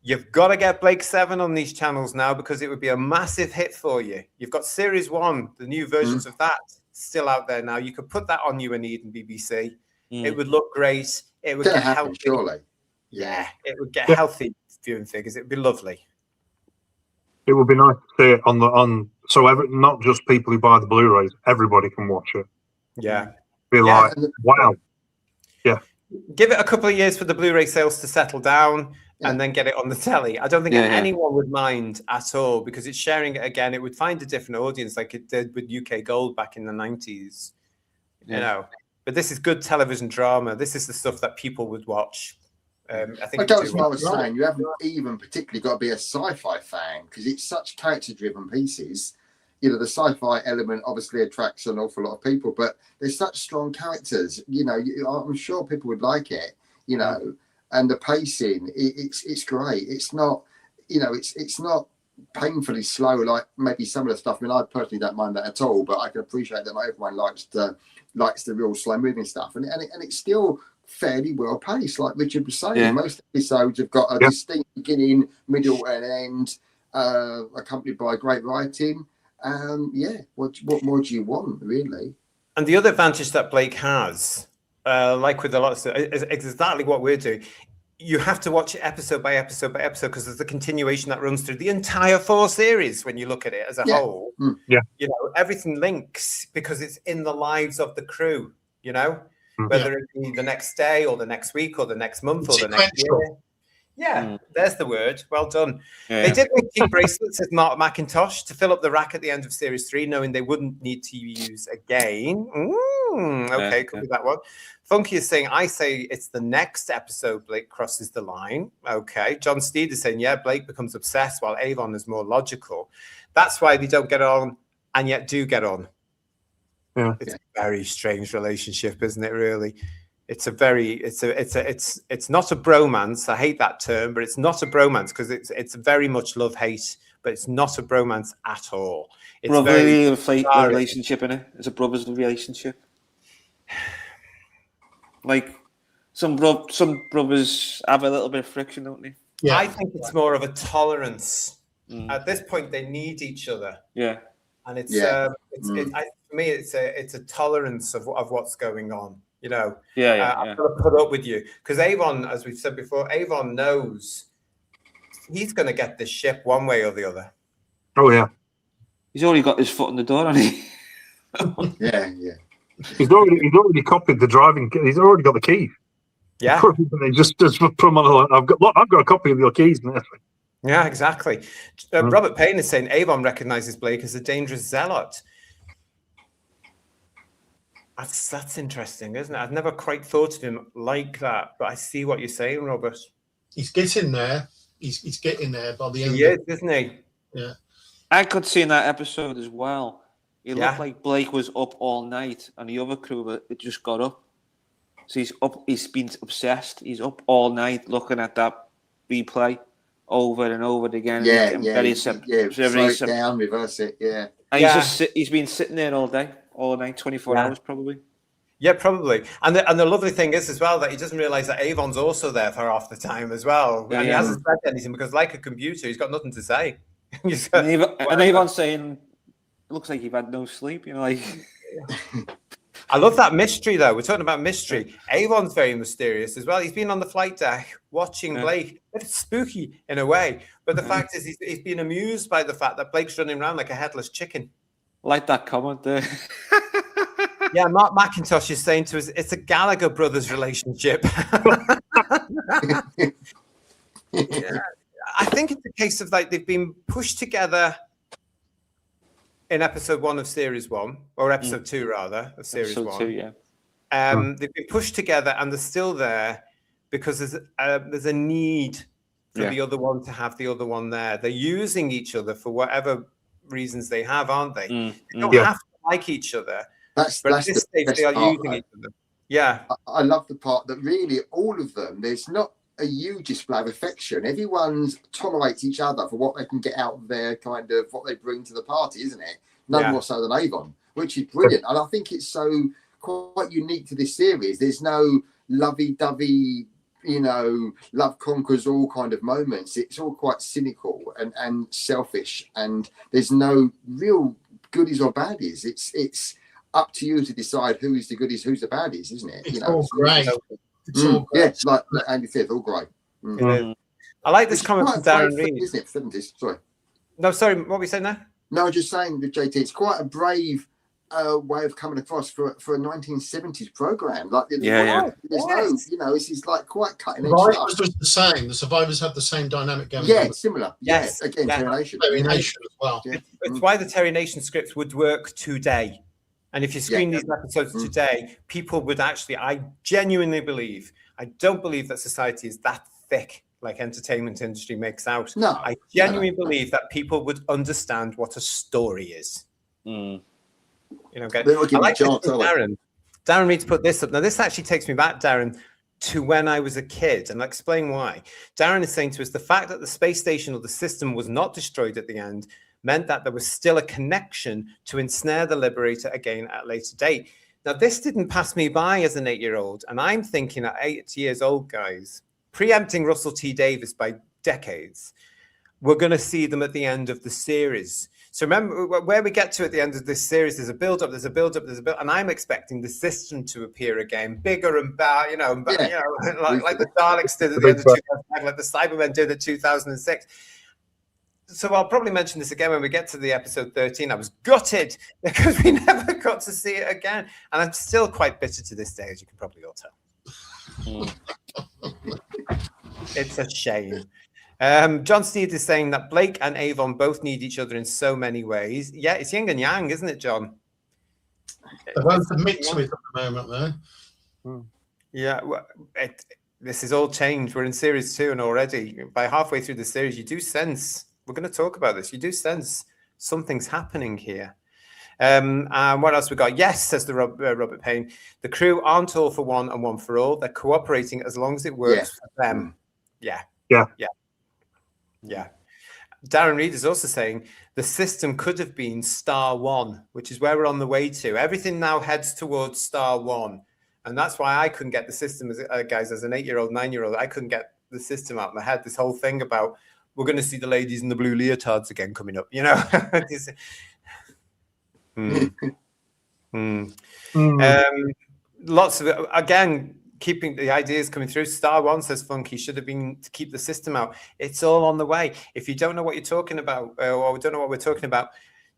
You've got to get Blake 7 on these channels now because it would be a massive hit for you. You've got Series 1, the new versions of that still out there now. You could put that on You and Eden BBC. It would look great. It would get healthy. Surely. Yeah, it would get healthy viewing figures. It would be lovely. It would be nice to see it not just people who buy the Blu-rays, everybody can watch it. Yeah. Be like, wow. Yeah. Give it a couple of years for the Blu-ray sales to settle down. And then get it on the telly. I don't think anyone would mind at all because it's sharing it again. It would find a different audience like it did with UK Gold back in the 90s, you know. But this is good television drama. This is the stuff that people would watch. I think that's what I was saying. You haven't even particularly got to be a sci-fi fan because it's such character-driven pieces. You know, the sci-fi element obviously attracts an awful lot of people, but there's such strong characters. You know, I'm sure people would like it, you know. And the pacing, it's great. It's not, you know, it's not painfully slow like maybe some of the stuff. I mean, I personally don't mind that at all, but I can appreciate that not everyone likes the real slow moving stuff, and it's still fairly well paced. Like Richard was saying, most episodes have got a distinct beginning, middle, and end, accompanied by great writing. What more do you want, really? And the other advantage that Blake has. Like with a lot of stuff, it's exactly what we're doing. You have to watch it episode by episode by episode because there's a continuation that runs through the entire 4 series when you look at it as a whole. Yeah. You know, everything links because it's in the lives of the crew, you know, whether it be the next day or the next week or the next month or the next year. Yeah, there's the word. Well done. They did make cheap bracelets, says Mark McIntosh, to fill up the rack at the end of Series 3, knowing they wouldn't need to use again. Okay, could be that one. Funky is saying, I say it's the next episode Blake crosses the line. Okay. John Steed is saying, Blake becomes obsessed while Avon is more logical. That's why they don't get on and yet do get on. Yeah. It's a very strange relationship, isn't it, really? It's not a bromance. I hate that term, but it's not a bromance because it's very much love-hate, but it's not a bromance at all. It's brotherly relationship, innit? It's a brother's relationship. Like some brothers have a little bit of friction, don't they? Yeah. I think it's more of a tolerance. At this point, they need each other. Yeah. And for me, it's a tolerance of what's going on. You know, Yeah. I've got to put up with you because Avon, as we've said before, Avon knows he's going to get this ship one way or the other. Oh yeah, He's already got his foot in the door, hasn't he? Yeah. he's already copied the driving. He's already got the key. Yeah, He just put them on. I've got a copy of your keys now. yeah, exactly. Robert Payne is saying Avon recognizes Blake as a dangerous zealot. That's interesting, isn't it? I've never quite thought of him like that, but I see what you're saying, Robert. He's getting there. He's getting there by the end. He is, isn't he? Yeah. I could see in that episode as well. It Yeah. looked like Blake was up all night, and the other crew it just got up. So he's up. He's been obsessed. He's up all night looking at that replay over and over again. Slow it down, reverse it. Yeah. And he's been sitting there all night, 24 hours probably. Yeah, probably. And the lovely thing is as well that he doesn't realize that Avon's also there for half the time as well. Yeah, and he hasn't said anything because, like a computer, he's got nothing to say. And Avon's saying, "It looks like you've had no sleep." You know, like. I love that mystery, though. We're talking about mystery. Avon's very mysterious as well. He's been on the flight deck watching Blake. It's spooky in a way. But the fact is, he's been amused by the fact that Blake's running around like a headless chicken. Like that comment there. Yeah, Mark McIntosh is saying to us, it's a Gallagher brothers relationship. Yeah. I think it's a case of like they've been pushed together in episode 1 of series 1, or episode 2 rather of series episode 1. 2, yeah. They've been pushed together and they're still there because there's a need for the other one to have the other one there. They're using each other for whatever reasons they have, aren't they? They don't have to like each other. But at this stage, they are using each other. Yeah. I love the part that really all of them, there's not a huge display of affection. Everyone's tolerates each other for what they can get out of their kind of what they bring to the party, isn't it? None more so than Avon, which is brilliant. And I think it's so quite unique to this series. There's no lovey-dovey, you know, love conquers all kind of moments. It's all quite cynical and selfish, and there's no real goodies or baddies. It's up to you to decide who is the goodies, who's the baddies, isn't it? It's all great. It's all great. Yeah, like Andy said, all great. I like this comment from Darren Reed. Isn't it, 70s? Sorry. No, sorry, what were we saying there? No, I'm just saying with JT, it's quite a brave way of coming across for a 1970s program. Like, there's no, you know, this is like quite cutting edge stuff. Survivors was the same. The Survivors had the same dynamic going. Yeah, similar. Yes. Yeah, again, Terry Nation. Terry Nation as well. Yeah. It's why the Terry Nation scripts would work today. And if you screen these episodes today, people would actually, I genuinely believe, I don't believe that society is that thick like entertainment industry makes out. No. I genuinely believe that people would understand what a story is. You know, I like Darren Reed's put this up. Now, this actually takes me back, Darren, to when I was a kid, and I'll explain why. Darren is saying to us the fact that the space station or the system was not destroyed at the end meant that there was still a connection to ensnare the Liberator again at a later date. Now, this didn't pass me by as an 8-year-old, and I'm thinking at 8 years old, guys, preempting Russell T Davies by decades, we're going to see them at the end of the series. So remember, where we get to at the end of this series, there's a build-up, and I'm expecting the system to appear again, bigger and better, like the Daleks did at the end of 2005, like the Cybermen did at 2006. So I'll probably mention this again when we get to the episode 13. I was gutted because we never got to see it again. And I'm still quite bitter to this day, as you can probably all tell. It's a shame. John Steed is saying that Blake and Avon both need each other in so many ways. Yeah, it's yin and yang, isn't it, John? They're both a mix of it at the moment, though. Yeah, this is all changed. We're in series 2, and already by halfway through the series, you do sense, we're going to talk about this, you do sense something's happening here. And what else we got? Yes, says the Robert Payne. The crew aren't all for one and one for all. They're cooperating as long as it works for them. Yeah. Darren Reed is also saying the system could have been Star 1, which is where we're on the way to. Everything now heads towards Star 1. And that's why I couldn't get the system, guys, as an 8-year-old, 9-year-old, I couldn't get the system out of my head. This whole thing about we're going to see the ladies in the blue leotards again coming up, you know? lots of it. Again, keeping the ideas coming through. Star One says Funky should have been to keep the system out. It's all on the way. If you don't know what you're talking about, or don't know what we're talking about,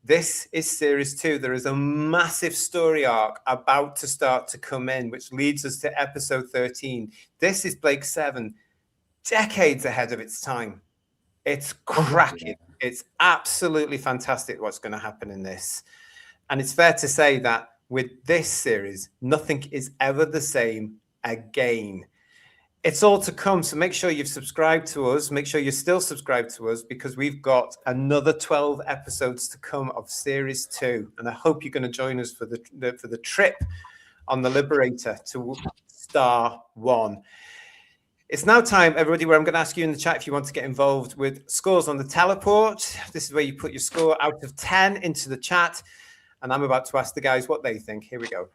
this is series 2. There is a massive story arc about to start to come in, which leads us to episode 13. This is Blake 7, decades ahead of its time. It's cracking. It's absolutely fantastic what's going to happen in this. And it's fair to say that with this series, nothing is ever the same again. It's all to come. So make sure you've subscribed to us. Make sure you're still subscribed to us, because we've got another 12 episodes to come of series 2. And I hope you're going to join us for the trip on the Liberator to Star One. It's now time, everybody, where I'm going to ask you in the chat if you want to get involved with scores on the teleport. This is where you put your score out of 10 into the chat. And I'm about to ask the guys what they think. Here we go.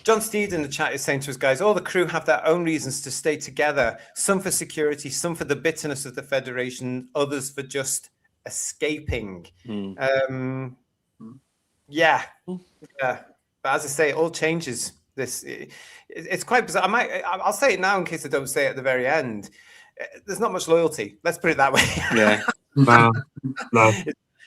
John Steed in the chat is saying to us, guys, all the crew have their own reasons to stay together. Some for security, some for the bitterness of the Federation, others for just escaping. Yeah. But as I say, it all changes. It's quite bizarre. I'll say it now in case I don't say it at the very end. There's not much loyalty. Let's put it that way. Yeah. No.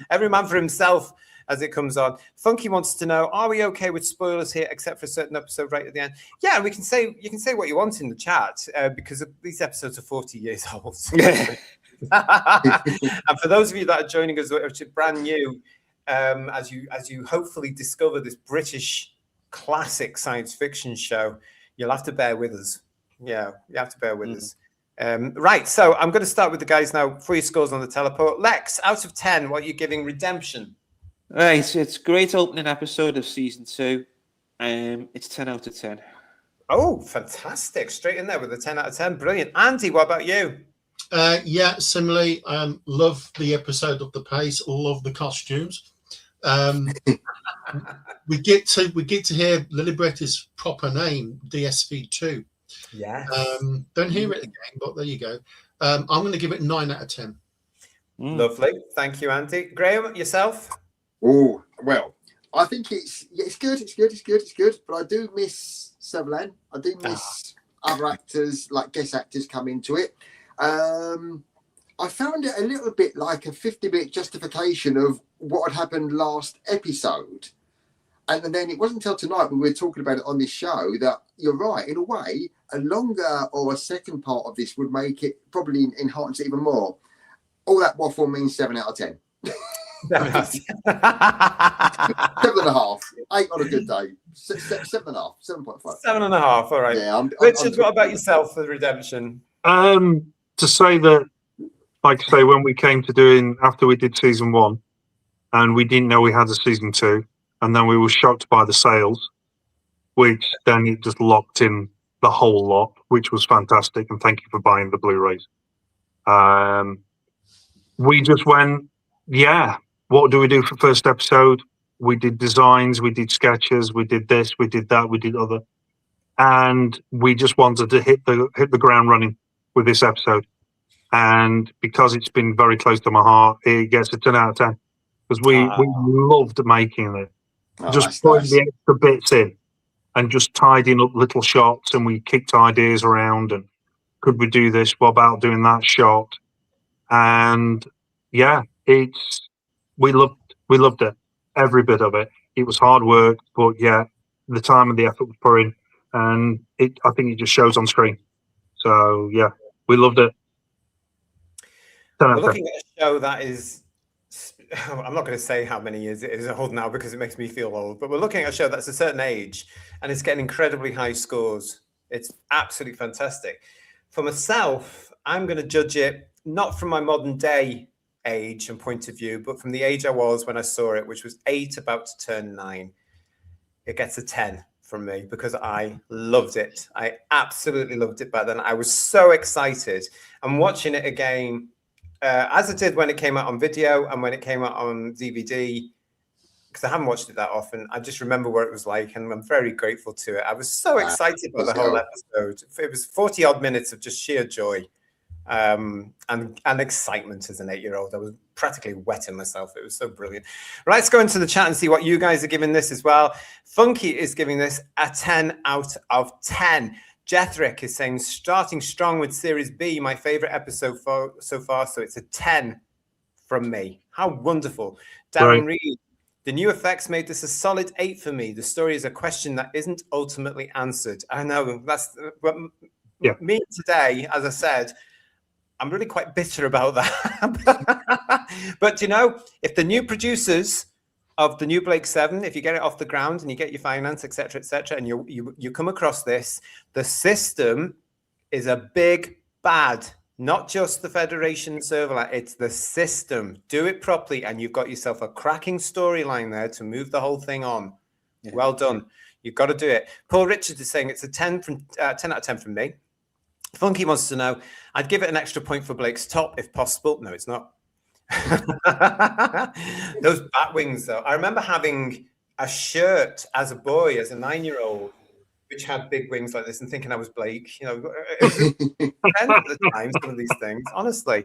Every man for himself as it comes on. Funky wants to know, are we okay with spoilers here, except for a certain episode right at the end? Yeah, you can say what you want in the chat, because these episodes are 40 years old. And for those of you that are joining us, which are brand new, as you hopefully discover this British classic science fiction show, you'll have to bear with us. Yeah, you have to bear with us. Right, so I'm going to start with the guys now for your scores on the teleport. Lex, out of 10, what are you giving Redemption? Right, it's a great opening episode of season 2. It's 10 out of 10. Oh, fantastic. Straight in there with a 10 out of 10. Brilliant. Andy, what about you? Yeah, similarly, love the episode of the pace, love the costumes. we get to hear Liberator's proper name, DSV2. Yeah. Don't hear it again, but there you go. I'm going to give it 9 out of 10. Lovely. Thank you, Andy. Graham, yourself? Oh, well, I think it's good. But I do miss Sutherland. I do miss other actors, like guest actors, come into it. I found it a little bit like a 50-minute justification of what had happened last episode. And then it wasn't until tonight when we were talking about it on this show that you're right. In a way, a longer or a second part of this would make it probably enhance it even more. All that waffle means 7 out of 10. 7.5. 8 on a good day. 7.5. 7.5. 7.5. All right. Yeah, Richard, what about yourself for Redemption? To say that, like I say, when we came to doing, after we did season 1, and we didn't know we had a season 2, and then we were shocked by the sales, which then it just locked in the whole lot, which was fantastic. And thank you for buying the Blu-rays. We just went, yeah, what do we do for first episode? We did designs, we did sketches, we did this, we did that, we did other. And we just wanted to hit the ground running with this episode. And because it's been very close to my heart, it gets a 10 out of 10. Because we loved making it. Just putting the extra bits in and just tidying up little shots, and we kicked ideas around and could we do this? What about doing that shot? And yeah, we loved it, every bit of it. It was hard work, but yeah, the time and the effort was put in, and I think it just shows on screen. So yeah, we loved it. We're looking at a show that is, I'm not going to say how many years it is old now because it makes me feel old, but we're looking at a show that's a certain age and it's getting incredibly high scores. It's absolutely fantastic. For myself, I'm going to judge it not from my modern day age and point of view, but from the age I was when I saw it, which was 8, about to turn 9. It gets a 10 from me because I loved it. I absolutely loved it back then. I was so excited. I'm watching it again, as I did when it came out on video and when it came out on DVD, because I haven't watched it that often. I just remember what it was like, and I'm very grateful to it. I was so excited about the whole episode. It was 40 odd minutes of just sheer joy and excitement as an 8-year-old. I was practically wetting myself. It was so brilliant. Right, let's go into the chat and see what you guys are giving this as well. Funky is giving this a 10 out of 10. Jethrick is saying, starting strong with Series B, my favorite episode so far. So it's a 10 from me. How wonderful. Darren Reed, the new effects made this a solid 8 for me. The story is a question that isn't ultimately answered. I know that's me today, as I said, I'm really quite bitter about that. But, you know, if the new producers of the new Blake 7, if you get it off the ground and you get your finance, et cetera, and you come across this, the system is a big bad, not just the Federation server, it's the system. Do it properly, and you've got yourself a cracking storyline there to move the whole thing on. Yeah. Well done. You've got to do it. Paul Richards is saying it's a 10 out of 10 from me. Funky wants to know, I'd give it an extra point for Blake's top if possible. No, it's not. Those bat wings, though. I remember having a shirt as a boy, as a 9-year-old, which had big wings like this, and thinking I was Blake. You know, it was at the time, some of these things, honestly.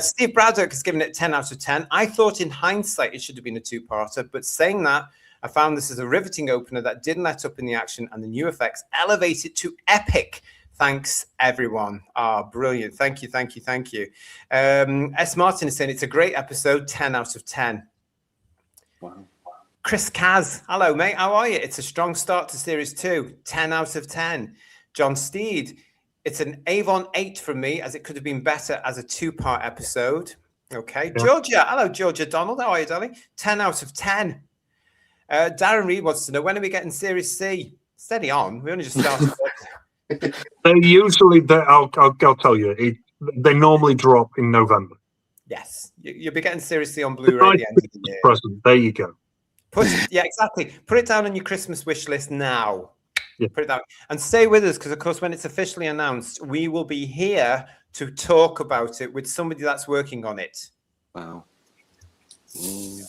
Steve Braddock has given it 10 out of 10. I thought in hindsight it should have been a 2-parter, but saying that, I found this as a riveting opener that didn't let up in the action, and the new effects elevate it to epic. Thanks, everyone. Brilliant. Thank you. S. Martin is saying it's a great episode, 10 out of 10. Wow. Chris Kaz, hello, mate. How are you? It's a strong start to Series 2, 10 out of 10. John Steed, it's an Avon 8 from me, as it could have been better as a 2-part episode. Okay. Yeah. Georgia, hello, Georgia Donald. How are you, darling? 10 out of 10. Darren Reed wants to know, when are we getting Series C? Steady on. We only just started. They usually, I'll tell you, they normally drop in November. Yes, you'll be getting Series C on Blu-ray at the end of the year. Present. There you go. Yeah, exactly. Put it down on your Christmas wish list now. Yeah. Put it down and stay with us, because, of course, when it's officially announced, we will be here to talk about it with somebody that's working on it. Wow.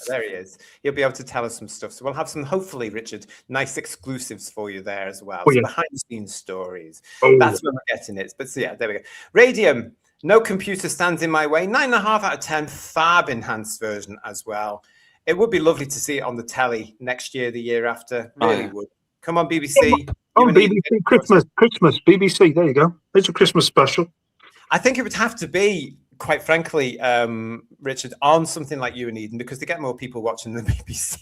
There he is. He'll be able to tell us some stuff. So we'll have some, hopefully, Richard, nice exclusives for you there as well. Some behind-the-scenes stories. That's when we're getting it. But so, yeah, there we go. Radium, no computer stands in my way. 9.5 out of 10. Fab enhanced version as well. It would be lovely to see it on the telly next year, the year after. Really would. Come on, BBC. BBC, Christmas, BBC. There you go. It's a Christmas special. I think it would have to be, quite frankly, Richard, on something like You and Eden, because they get more people watching than BBC.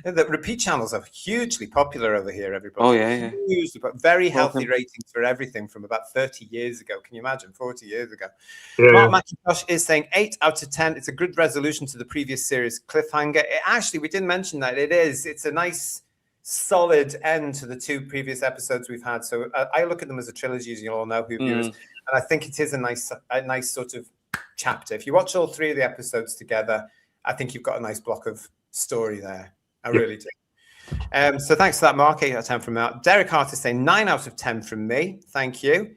The repeat channels are hugely popular over here, everybody. Oh, yeah. Hugely, but very healthy ratings for everything from about 30 years ago. Can you imagine? 40 years ago. Yeah. Mark McIntosh is saying 8 out of 10. It's a good resolution to the previous series cliffhanger. Actually, we didn't mention that. It is. It's a nice, solid end to the 2 previous episodes we've had. So I look at them as a trilogy, as you all know, who viewers. And I think it is a nice sort of chapter. If you watch all 3 of the episodes together, I think you've got a nice block of story there. I really do. So thanks for that, Mark. 8 out of 10 from Mark. Derek Hart is saying 9 out of 10 from me. Thank you.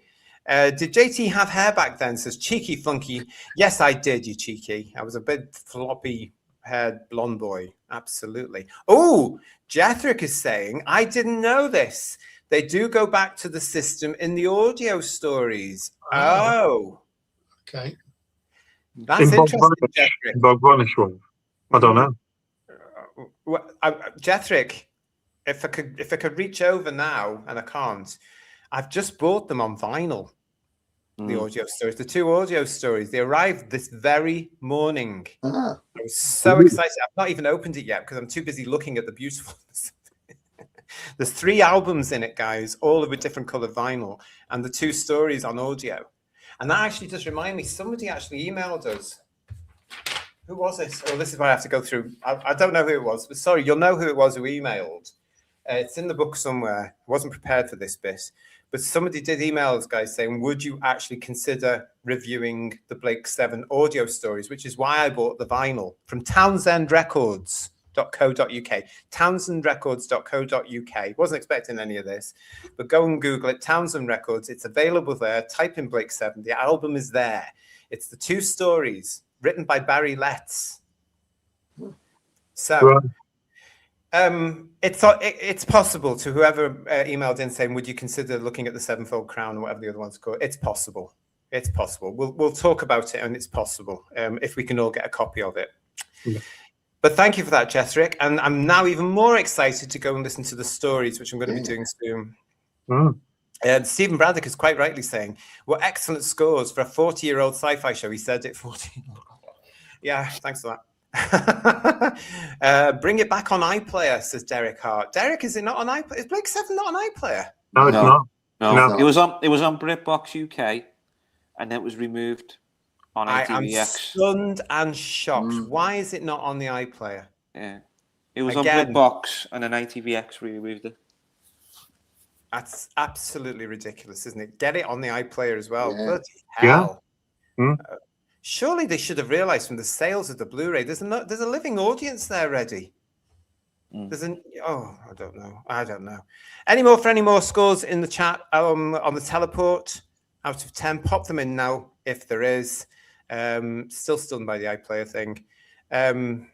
Did JT have hair back then? Says Cheeky Funky. Yes, I did, you cheeky. I was a big floppy-haired blonde boy. Absolutely. Oh, Jethrick is saying, I didn't know this. They do go back to the system in the audio stories. Oh. Okay. That's interesting, Jethrick. Bob Vanish one. I don't know. Jethrick, if I could reach over now, and I can't, I've just bought them on vinyl. The audio stories, the 2 audio stories, they arrived this very morning. I was so excited. I've not even opened it yet because I'm too busy looking at the beautifulness. There's 3 albums in it, guys, all with different colored vinyl, and the 2 stories on audio. And that actually just reminded me, somebody actually emailed us. Who was it? Oh, this is where I have to go through. I don't know who it was, but sorry, you'll know who it was who emailed. It's in the book somewhere. I wasn't prepared for this bit, but somebody did email us, guys, saying, would you actually consider reviewing the Blake 7 audio stories, which is why I bought the vinyl from townsendrecords.co.uk. townsendrecords.co.uk. Wasn't expecting any of this, but go and Google it. Townsend Records. It's available there. Type in Blake 7. The album is there. It's the 2 stories written by Barry Letts. So it's possible to whoever emailed in saying, would you consider looking at the Sevenfold Crown or whatever the other one's called? It's possible. It's possible. We'll talk about it, and it's possible if we can all get a copy of it. Yeah. But thank you for that, Jethrick. And I'm now even more excited to go and listen to the stories, which I'm going to be doing soon. Stephen Braddock is quite rightly saying, well, excellent scores for a 40-year-old sci-fi show. He said it 40. Yeah, thanks for that. Bring it back on iPlayer, says Derek Hart. Derek, is it not on iPlayer? Is Blake 7 not on iPlayer? No, it's not. No. It was on BritBox UK, and it was removed on ITVX. I am stunned and shocked. Why is it not on the iPlayer? Yeah. It was on BritBox, and then ITVX removed it. That's absolutely ridiculous, isn't it? Get it on the iPlayer as well. Yeah. Bloody hell. Yeah. Surely they should have realized from the sales of the Blu-ray, there's a living audience there ready. I don't know. Any more scores in the chat on the teleport out of 10? Pop them in now if there is. Still stunned by the iPlayer thing. Well,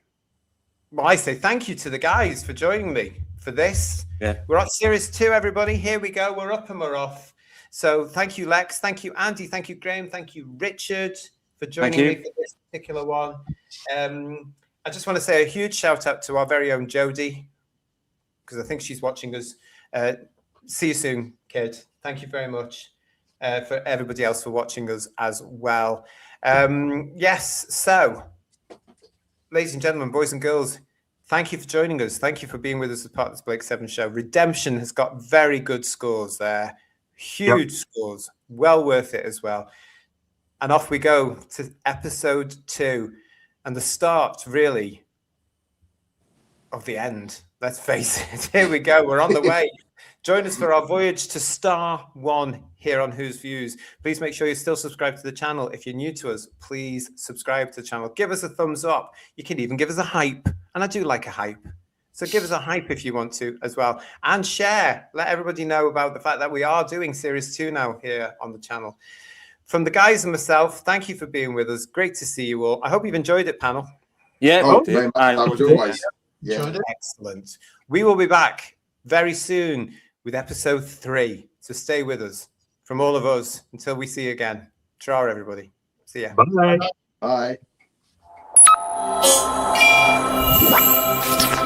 I say thank you to the guys for joining me for this. Yeah. We're on Series 2, everybody. Here we go. We're up and we're off. So thank you, Lex. Thank you, Andy. Thank you, Graham. Thank you, Richard, for joining me for this particular one. I just want to say a huge shout out to our very own Jodie, because I think she's watching us. See you soon, kid. Thank you very much for everybody else for watching us as well. Yes, so, ladies and gentlemen, boys and girls, thank you for joining us. Thank you for being with us as part of this Blake 7 show. Redemption has got very good scores there. Huge scores. Well worth it as well. And off we go to episode 2 and the start, really, of the end. Let's face it. Here we go. We're on the way. Join us for our voyage to Star 1 here on Who's Views. Please make sure you're still subscribed to the channel. If you're new to us, please subscribe to the channel. Give us a thumbs up. You can even give us a hype. And I do like a hype. So give us a hype if you want to as well. And share. Let everybody know about the fact that we are doing Series 2 now here on the channel. From the guys and myself, thank you for being with us. Great to see you all. I hope you've enjoyed it, panel. Yeah. Very much. I was always. Yeah. Excellent. We will be back very soon with episode 3. So stay with us. From all of us, until we see you again. Ciao, everybody. See ya. Bye. Bye.